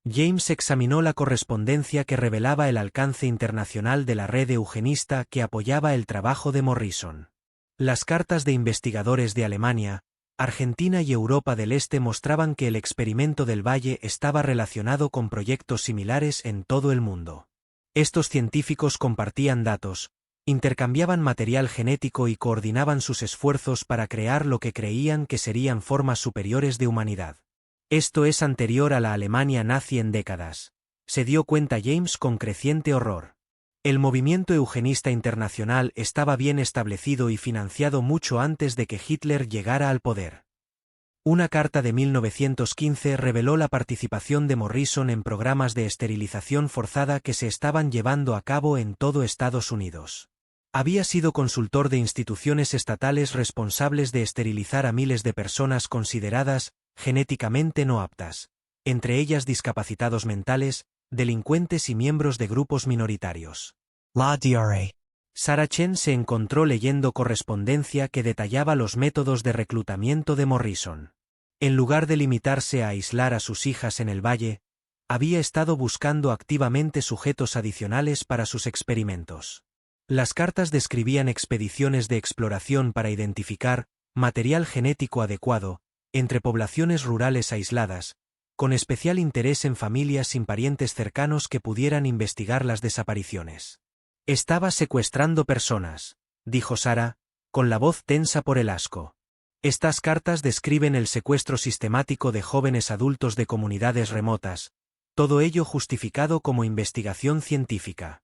James examinó la correspondencia que revelaba el alcance internacional de la red eugenista que apoyaba el trabajo de Morrison. Las cartas de investigadores de Alemania, Argentina y Europa del Este mostraban que el experimento del Valle estaba relacionado con proyectos similares en todo el mundo. Estos científicos compartían datos, intercambiaban material genético y coordinaban sus esfuerzos para crear lo que creían que serían formas superiores de humanidad. Esto es anterior a la Alemania nazi en décadas, se dio cuenta James con creciente horror. El movimiento eugenista internacional estaba bien establecido y financiado mucho antes de que Hitler llegara al poder. Una carta de 1915 reveló la participación de Morrison en programas de esterilización forzada que se estaban llevando a cabo en todo Estados Unidos. Había sido consultor de instituciones estatales responsables de esterilizar a miles de personas consideradas genéticamente no aptas, entre ellas discapacitados mentales, delincuentes y miembros de grupos minoritarios. La DRA. Sarah Chen se encontró leyendo correspondencia que detallaba los métodos de reclutamiento de Morrison. En lugar de limitarse a aislar a sus hijas en el Valle, había estado buscando activamente sujetos adicionales para sus experimentos. Las cartas describían expediciones de exploración para identificar material genético adecuado entre poblaciones rurales aisladas, con especial interés en familias sin parientes cercanos que pudieran investigar las desapariciones. «Estaba secuestrando personas», dijo Sarah, con la voz tensa por el asco. Estas cartas describen el secuestro sistemático de jóvenes adultos de comunidades remotas, todo ello justificado como investigación científica.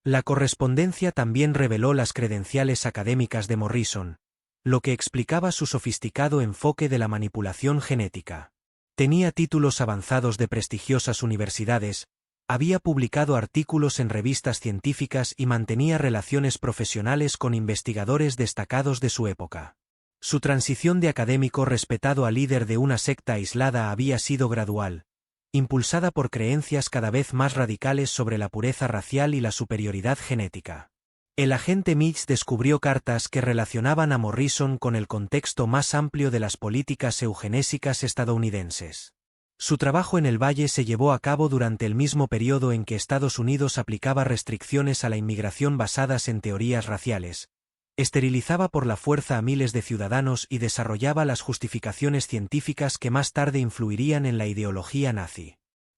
La correspondencia también reveló las credenciales académicas de Morrison, lo que explicaba su sofisticado enfoque de la manipulación genética. Tenía títulos avanzados de prestigiosas universidades, había publicado artículos en revistas científicas y mantenía relaciones profesionales con investigadores destacados de su época. Su transición de académico respetado a líder de una secta aislada había sido gradual, impulsada por creencias cada vez más radicales sobre la pureza racial y la superioridad genética. El agente Mitch descubrió cartas que relacionaban a Morrison con el contexto más amplio de las políticas eugenésicas estadounidenses. Su trabajo en el Valle se llevó a cabo durante el mismo periodo en que Estados Unidos aplicaba restricciones a la inmigración basadas en teorías raciales, esterilizaba por la fuerza a miles de ciudadanos y desarrollaba las justificaciones científicas que más tarde influirían en la ideología nazi.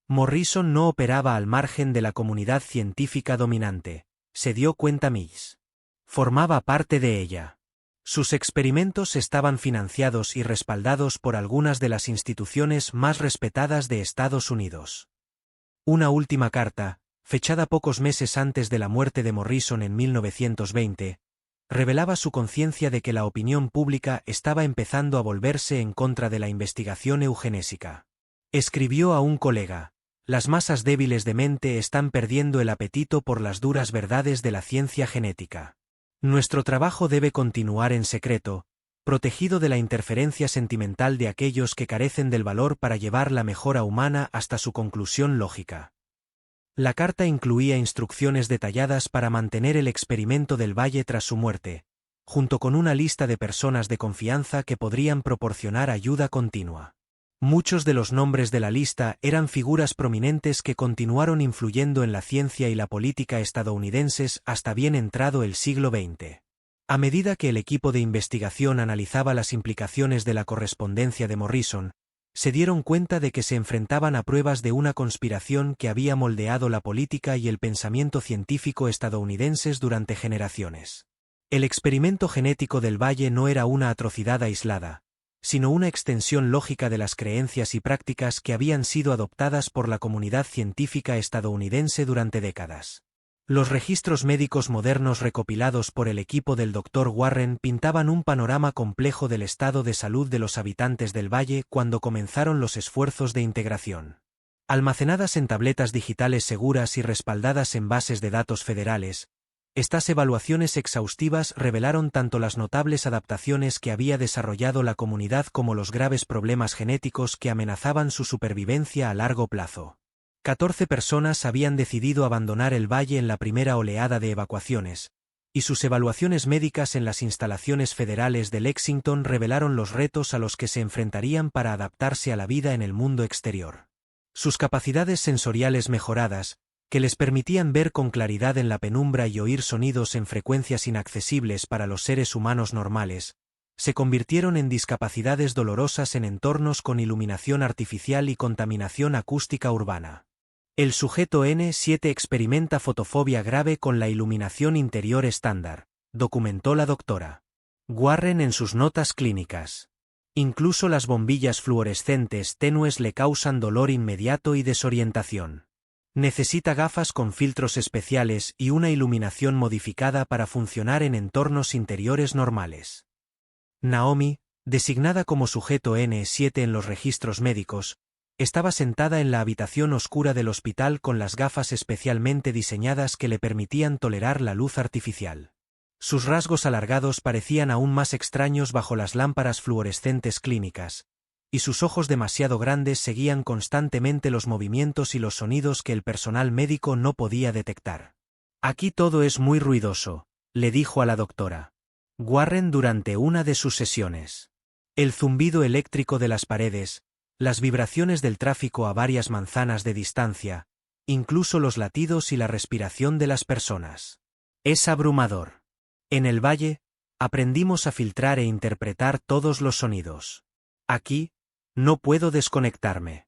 Morrison no operaba al margen de la comunidad científica dominante, se dio cuenta Mills. Formaba parte de ella. Sus experimentos estaban financiados y respaldados por algunas de las instituciones más respetadas de Estados Unidos. Una última carta, fechada pocos meses antes de la muerte de Morrison en 1920, revelaba su conciencia de que la opinión pública estaba empezando a volverse en contra de la investigación eugenésica. Escribió a un colega: las masas débiles de mente están perdiendo el apetito por las duras verdades de la ciencia genética. Nuestro trabajo debe continuar en secreto, protegido de la interferencia sentimental de aquellos que carecen del valor para llevar la mejora humana hasta su conclusión lógica. La carta incluía instrucciones detalladas para mantener el experimento del Valle tras su muerte, junto con una lista de personas de confianza que podrían proporcionar ayuda continua. Muchos de los nombres de la lista eran figuras prominentes que continuaron influyendo en la ciencia y la política estadounidenses hasta bien entrado el siglo XX. A medida que el equipo de investigación analizaba las implicaciones de la correspondencia de Morrison, se dieron cuenta de que se enfrentaban a pruebas de una conspiración que había moldeado la política y el pensamiento científico estadounidenses durante generaciones. El experimento genético del Valle no era una atrocidad aislada, sino una extensión lógica de las creencias y prácticas que habían sido adoptadas por la comunidad científica estadounidense durante décadas. Los registros médicos modernos recopilados por el equipo del Dr. Warren pintaban un panorama complejo del estado de salud de los habitantes del Valle cuando comenzaron los esfuerzos de integración. Almacenadas en tabletas digitales seguras y respaldadas en bases de datos federales, estas evaluaciones exhaustivas revelaron tanto las notables adaptaciones que había desarrollado la comunidad como los graves problemas genéticos que amenazaban su supervivencia a largo plazo. 14 personas habían decidido abandonar el Valle en la primera oleada de evacuaciones, y sus evaluaciones médicas en las instalaciones federales de Lexington revelaron los retos a los que se enfrentarían para adaptarse a la vida en el mundo exterior. Sus capacidades sensoriales mejoradas, que les permitían ver con claridad en la penumbra y oír sonidos en frecuencias inaccesibles para los seres humanos normales, se convirtieron en discapacidades dolorosas en entornos con iluminación artificial y contaminación acústica urbana. El sujeto N7 experimenta fotofobia grave con la iluminación interior estándar, documentó la doctora Warren en sus notas clínicas. Incluso las bombillas fluorescentes tenues le causan dolor inmediato y desorientación. Necesita gafas con filtros especiales y una iluminación modificada para funcionar en entornos interiores normales. Naomi, designada como sujeto N7 en los registros médicos, estaba sentada en la habitación oscura del hospital con las gafas especialmente diseñadas que le permitían tolerar la luz artificial. Sus rasgos alargados parecían aún más extraños bajo las lámparas fluorescentes clínicas, y sus ojos demasiado grandes seguían constantemente los movimientos y los sonidos que el personal médico no podía detectar. «Aquí todo es muy ruidoso», le dijo a la doctora Warren durante una de sus sesiones. El zumbido eléctrico de las paredes, las vibraciones del tráfico a varias manzanas de distancia, incluso los latidos y la respiración de las personas. Es abrumador. En el Valle, aprendimos a filtrar e interpretar todos los sonidos. Aquí, no puedo desconectarme.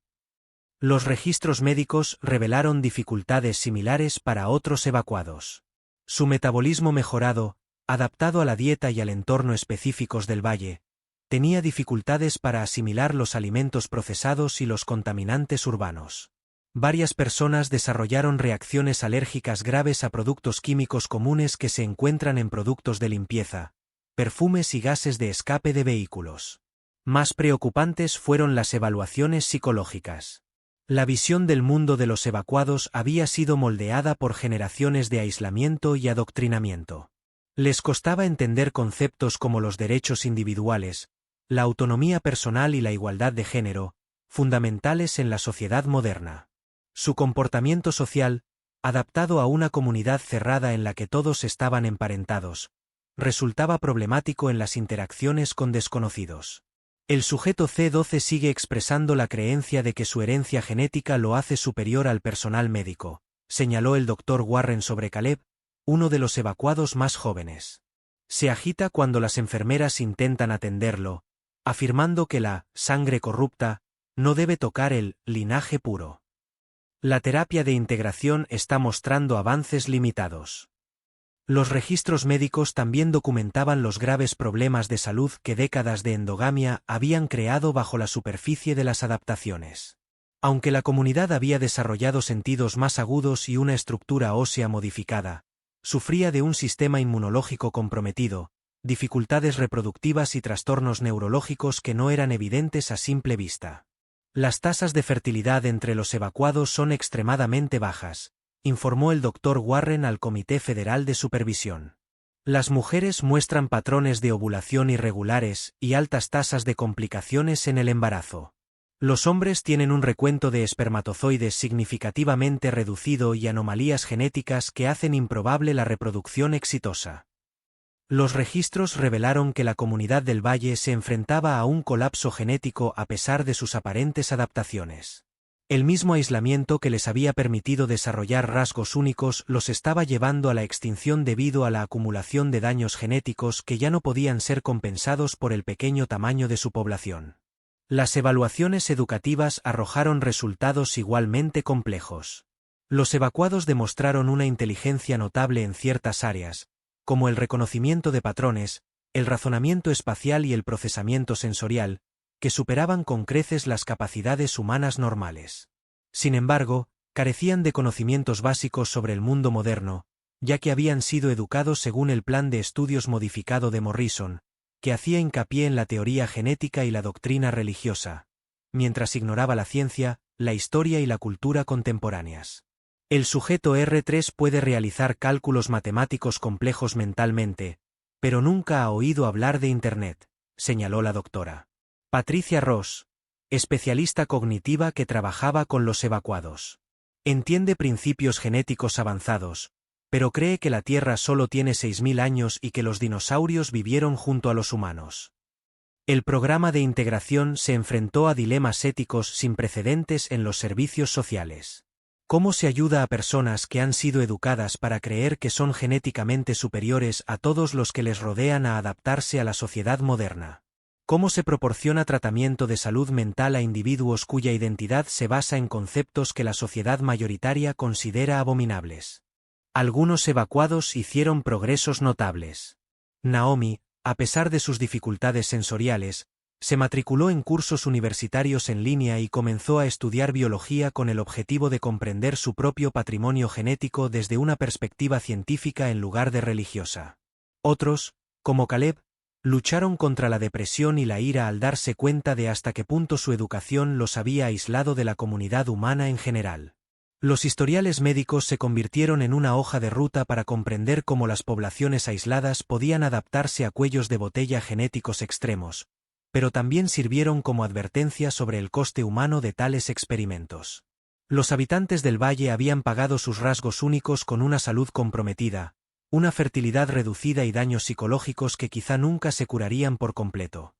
Los registros médicos revelaron dificultades similares para otros evacuados. Su metabolismo mejorado, adaptado a la dieta y al entorno específicos del Valle, tenía dificultades para asimilar los alimentos procesados y los contaminantes urbanos. Varias personas desarrollaron reacciones alérgicas graves a productos químicos comunes que se encuentran en productos de limpieza, perfumes y gases de escape de vehículos. Más preocupantes fueron las evaluaciones psicológicas. La visión del mundo de los evacuados había sido moldeada por generaciones de aislamiento y adoctrinamiento. Les costaba entender conceptos como los derechos individuales, la autonomía personal y la igualdad de género, fundamentales en la sociedad moderna. Su comportamiento social, adaptado a una comunidad cerrada en la que todos estaban emparentados, resultaba problemático en las interacciones con desconocidos. El sujeto C12 sigue expresando la creencia de que su herencia genética lo hace superior al personal médico, señaló el Dr. Warren sobre Caleb, uno de los evacuados más jóvenes. Se agita cuando las enfermeras intentan atenderlo, afirmando que la sangre corrupta no debe tocar el linaje puro. La terapia de integración está mostrando avances limitados. Los registros médicos también documentaban los graves problemas de salud que décadas de endogamia habían creado bajo la superficie de las adaptaciones. Aunque la comunidad había desarrollado sentidos más agudos y una estructura ósea modificada, sufría de un sistema inmunológico comprometido, dificultades reproductivas y trastornos neurológicos que no eran evidentes a simple vista. Las tasas de fertilidad entre los evacuados son extremadamente bajas, informó el Dr. Warren al Comité Federal de Supervisión. Las mujeres muestran patrones de ovulación irregulares y altas tasas de complicaciones en el embarazo. Los hombres tienen un recuento de espermatozoides significativamente reducido y anomalías genéticas que hacen improbable la reproducción exitosa. Los registros revelaron que la comunidad del Valle se enfrentaba a un colapso genético a pesar de sus aparentes adaptaciones. El mismo aislamiento que les había permitido desarrollar rasgos únicos los estaba llevando a la extinción debido a la acumulación de daños genéticos que ya no podían ser compensados por el pequeño tamaño de su población. Las evaluaciones educativas arrojaron resultados igualmente complejos. Los evacuados demostraron una inteligencia notable en ciertas áreas, como el reconocimiento de patrones, el razonamiento espacial y el procesamiento sensorial, que superaban con creces las capacidades humanas normales. Sin embargo, carecían de conocimientos básicos sobre el mundo moderno, ya que habían sido educados según el plan de estudios modificado de Morrison, que hacía hincapié en la teoría genética y la doctrina religiosa, mientras ignoraba la ciencia, la historia y la cultura contemporáneas. El sujeto R3 puede realizar cálculos matemáticos complejos mentalmente, pero nunca ha oído hablar de Internet, señaló la doctora Patricia Ross, especialista cognitiva que trabajaba con los evacuados. Entiende principios genéticos avanzados, pero cree que la Tierra solo tiene 6.000 años y que los dinosaurios vivieron junto a los humanos. El programa de integración se enfrentó a dilemas éticos sin precedentes en los servicios sociales. ¿Cómo se ayuda a personas que han sido educadas para creer que son genéticamente superiores a todos los que les rodean a adaptarse a la sociedad moderna? ¿Cómo se proporciona tratamiento de salud mental a individuos cuya identidad se basa en conceptos que la sociedad mayoritaria considera abominables? Algunos evacuados hicieron progresos notables. Naomi, a pesar de sus dificultades sensoriales, se matriculó en cursos universitarios en línea y comenzó a estudiar biología con el objetivo de comprender su propio patrimonio genético desde una perspectiva científica en lugar de religiosa. Otros, como Caleb, lucharon contra la depresión y la ira al darse cuenta de hasta qué punto su educación los había aislado de la comunidad humana en general. Los historiales médicos se convirtieron en una hoja de ruta para comprender cómo las poblaciones aisladas podían adaptarse a cuellos de botella genéticos extremos, pero también sirvieron como advertencia sobre el coste humano de tales experimentos. Los habitantes del valle habían pagado sus rasgos únicos con una salud comprometida, una fertilidad reducida y daños psicológicos que quizá nunca se curarían por completo.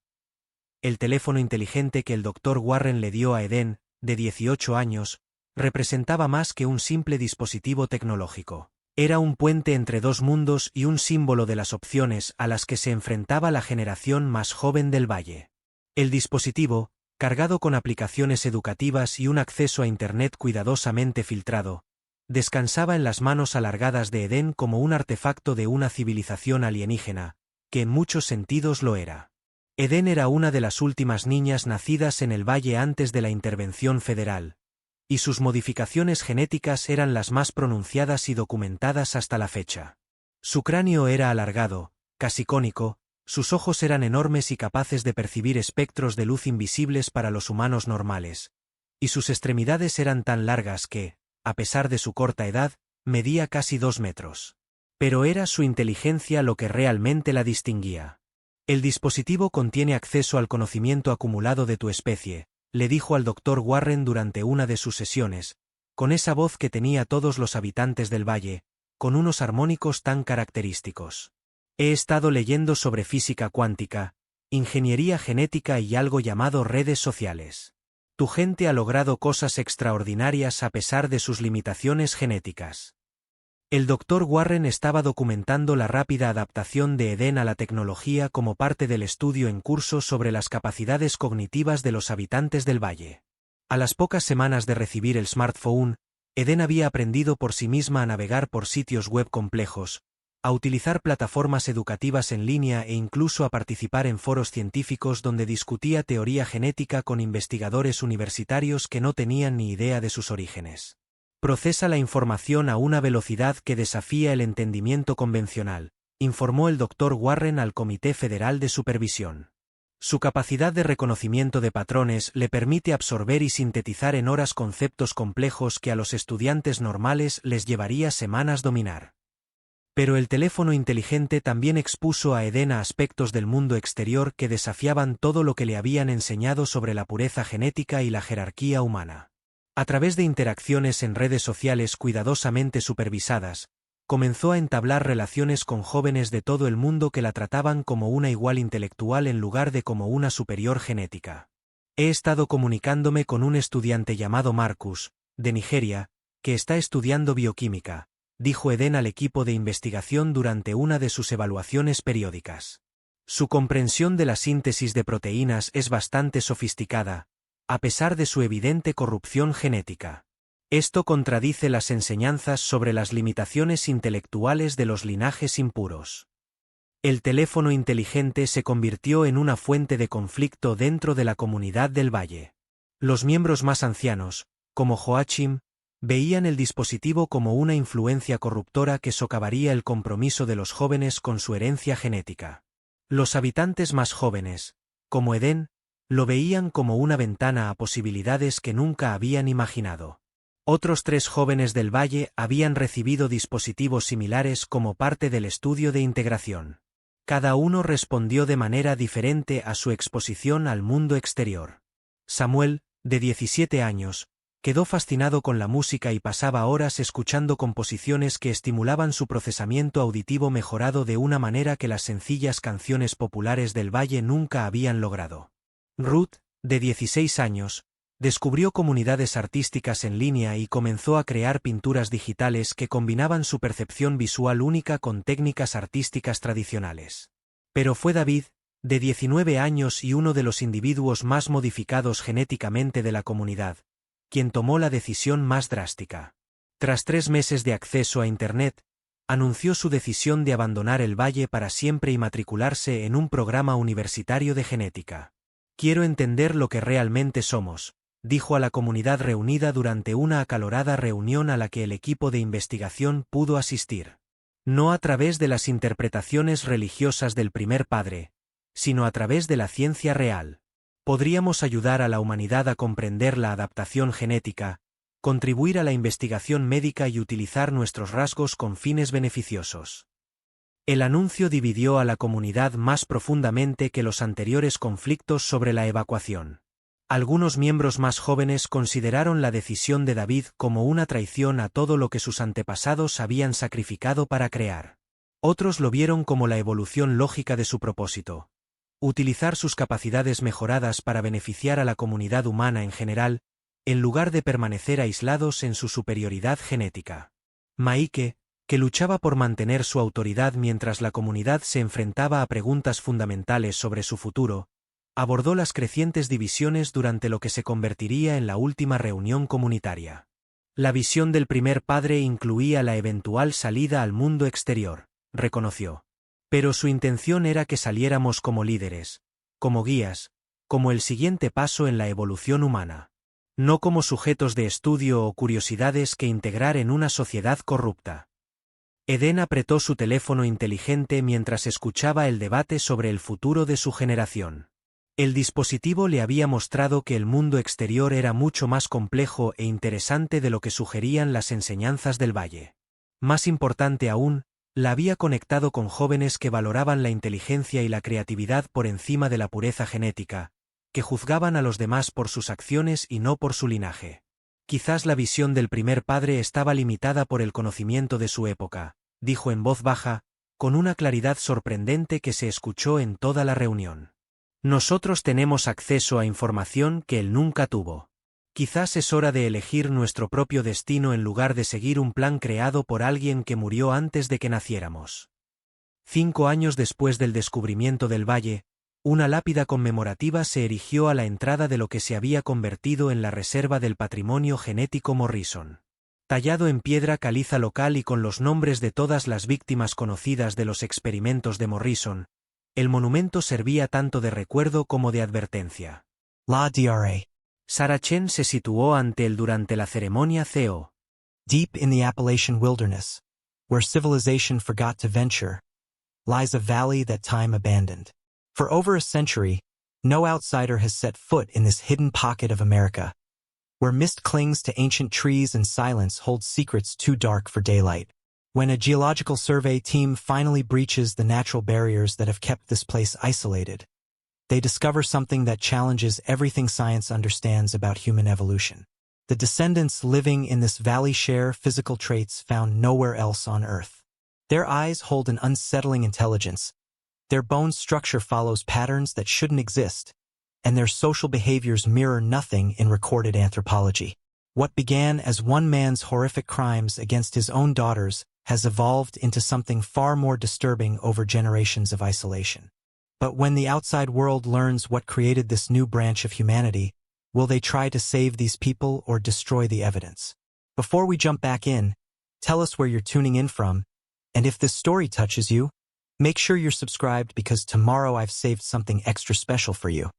El teléfono inteligente que el Dr. Warren le dio a Eden, de 18 años, representaba más que un simple dispositivo tecnológico. Era un puente entre dos mundos y un símbolo de las opciones a las que se enfrentaba la generación más joven del valle. El dispositivo, cargado con aplicaciones educativas y un acceso a Internet cuidadosamente filtrado, descansaba en las manos alargadas de Eden como un artefacto de una civilización alienígena, que en muchos sentidos lo era. Eden era una de las últimas niñas nacidas en el valle antes de la intervención federal, y sus modificaciones genéticas eran las más pronunciadas y documentadas hasta la fecha. Su cráneo era alargado, casi cónico, sus ojos eran enormes y capaces de percibir espectros de luz invisibles para los humanos normales, y sus extremidades eran tan largas que, a pesar de su corta edad, medía casi 2 metros. Pero era su inteligencia lo que realmente la distinguía. El dispositivo contiene acceso al conocimiento acumulado de tu especie, le dijo al Dr. Warren durante una de sus sesiones, con esa voz que tenía todos los habitantes del valle, con unos armónicos tan característicos. He estado leyendo sobre física cuántica, ingeniería genética y algo llamado redes sociales. Tu gente ha logrado cosas extraordinarias a pesar de sus limitaciones genéticas. El Dr. Warren estaba documentando la rápida adaptación de Eden a la tecnología como parte del estudio en curso sobre las capacidades cognitivas de los habitantes del valle. A las pocas semanas de recibir el smartphone, Eden había aprendido por sí misma a navegar por sitios web complejos, a utilizar plataformas educativas en línea e incluso a participar en foros científicos donde discutía teoría genética con investigadores universitarios que no tenían ni idea de sus orígenes. Procesa la información a una velocidad que desafía el entendimiento convencional, informó el Dr. Warren al Comité Federal de Supervisión. Su capacidad de reconocimiento de patrones le permite absorber y sintetizar en horas conceptos complejos que a los estudiantes normales les llevaría semanas dominar. Pero el teléfono inteligente también expuso a Eden a aspectos del mundo exterior que desafiaban todo lo que le habían enseñado sobre la pureza genética y la jerarquía humana. A través de interacciones en redes sociales cuidadosamente supervisadas, comenzó a entablar relaciones con jóvenes de todo el mundo que la trataban como una igual intelectual en lugar de como una superior genética. He estado comunicándome con un estudiante llamado Marcus, de Nigeria, que está estudiando bioquímica, dijo Eden al equipo de investigación durante una de sus evaluaciones periódicas. Su comprensión de la síntesis de proteínas es bastante sofisticada, a pesar de su evidente corrupción genética. Esto contradice las enseñanzas sobre las limitaciones intelectuales de los linajes impuros. El teléfono inteligente se convirtió en una fuente de conflicto dentro de la comunidad del Valle. Los miembros más ancianos, como Joachim, veían el dispositivo como una influencia corruptora que socavaría el compromiso de los jóvenes con su herencia genética. Los habitantes más jóvenes, como Eden, lo veían como una ventana a posibilidades que nunca habían imaginado. Otros 3 jóvenes del Valle habían recibido dispositivos similares como parte del estudio de integración. Cada uno respondió de manera diferente a su exposición al mundo exterior. Samuel, de 17 años, quedó fascinado con la música y pasaba horas escuchando composiciones que estimulaban su procesamiento auditivo mejorado de una manera que las sencillas canciones populares del Valle nunca habían logrado. Ruth, de 16 años, descubrió comunidades artísticas en línea y comenzó a crear pinturas digitales que combinaban su percepción visual única con técnicas artísticas tradicionales. Pero fue David, de 19 años y uno de los individuos más modificados genéticamente de la comunidad, quien tomó la decisión más drástica. Tras 3 meses de acceso a Internet, anunció su decisión de abandonar el Valle para siempre y matricularse en un programa universitario de genética. «Quiero entender lo que realmente somos», dijo a la comunidad reunida durante una acalorada reunión a la que el equipo de investigación pudo asistir. No a través de las interpretaciones religiosas del primer padre, sino a través de la ciencia real. Podríamos ayudar a la humanidad a comprender la adaptación genética, contribuir a la investigación médica y utilizar nuestros rasgos con fines beneficiosos. El anuncio dividió a la comunidad más profundamente que los anteriores conflictos sobre la evacuación. Algunos miembros más jóvenes consideraron la decisión de David como una traición a todo lo que sus antepasados habían sacrificado para crear. Otros lo vieron como la evolución lógica de su propósito: utilizar sus capacidades mejoradas para beneficiar a la comunidad humana en general, en lugar de permanecer aislados en su superioridad genética. Maike, que luchaba por mantener su autoridad mientras la comunidad se enfrentaba a preguntas fundamentales sobre su futuro, abordó las crecientes divisiones durante lo que se convertiría en la última reunión comunitaria. La visión del primer padre incluía la eventual salida al mundo exterior, reconoció. Pero su intención era que saliéramos como líderes, como guías, como el siguiente paso en la evolución humana. No como sujetos de estudio o curiosidades que integrar en una sociedad corrupta. Eden apretó su teléfono inteligente mientras escuchaba el debate sobre el futuro de su generación. El dispositivo le había mostrado que el mundo exterior era mucho más complejo e interesante de lo que sugerían las enseñanzas del Valle. Más importante aún, la había conectado con jóvenes que valoraban la inteligencia y la creatividad por encima de la pureza genética, que juzgaban a los demás por sus acciones y no por su linaje. Quizás la visión del primer padre estaba limitada por el conocimiento de su época, dijo en voz baja, con una claridad sorprendente que se escuchó en toda la reunión. Nosotros tenemos acceso a información que él nunca tuvo. Quizás es hora de elegir nuestro propio destino en lugar de seguir un plan creado por alguien que murió antes de que naciéramos. 5 años después del descubrimiento del Valle, una lápida conmemorativa se erigió a la entrada de lo que se había convertido en la Reserva del Patrimonio Genético Morrison. Tallado en piedra caliza local y con los nombres de todas las víctimas conocidas de los experimentos de Morrison, el monumento servía tanto de recuerdo como de advertencia. La Dra. Sarah Chen se situó ante él durante la ceremonia CO. Deep in the Appalachian wilderness, where civilization forgot to venture, lies a valley that time abandoned. For over a century, no outsider has set foot in this hidden pocket of America, where mist clings to ancient trees and silence holds secrets too dark for daylight. When a geological survey team finally breaches the natural barriers that have kept this place isolated, they discover something that challenges everything science understands about human evolution. The descendants living in this valley share physical traits found nowhere else on Earth. Their eyes hold an unsettling intelligence, their bone structure follows patterns that shouldn't exist, and their social behaviors mirror nothing in recorded anthropology. What began as one man's horrific crimes against his own daughters has evolved into something far more disturbing over generations of isolation. But when the outside world learns what created this new branch of humanity, will they try to save these people or destroy the evidence? Before we jump back in, tell us where you're tuning in from, and if this story touches you, make sure you're subscribed because tomorrow I've saved something extra special for you.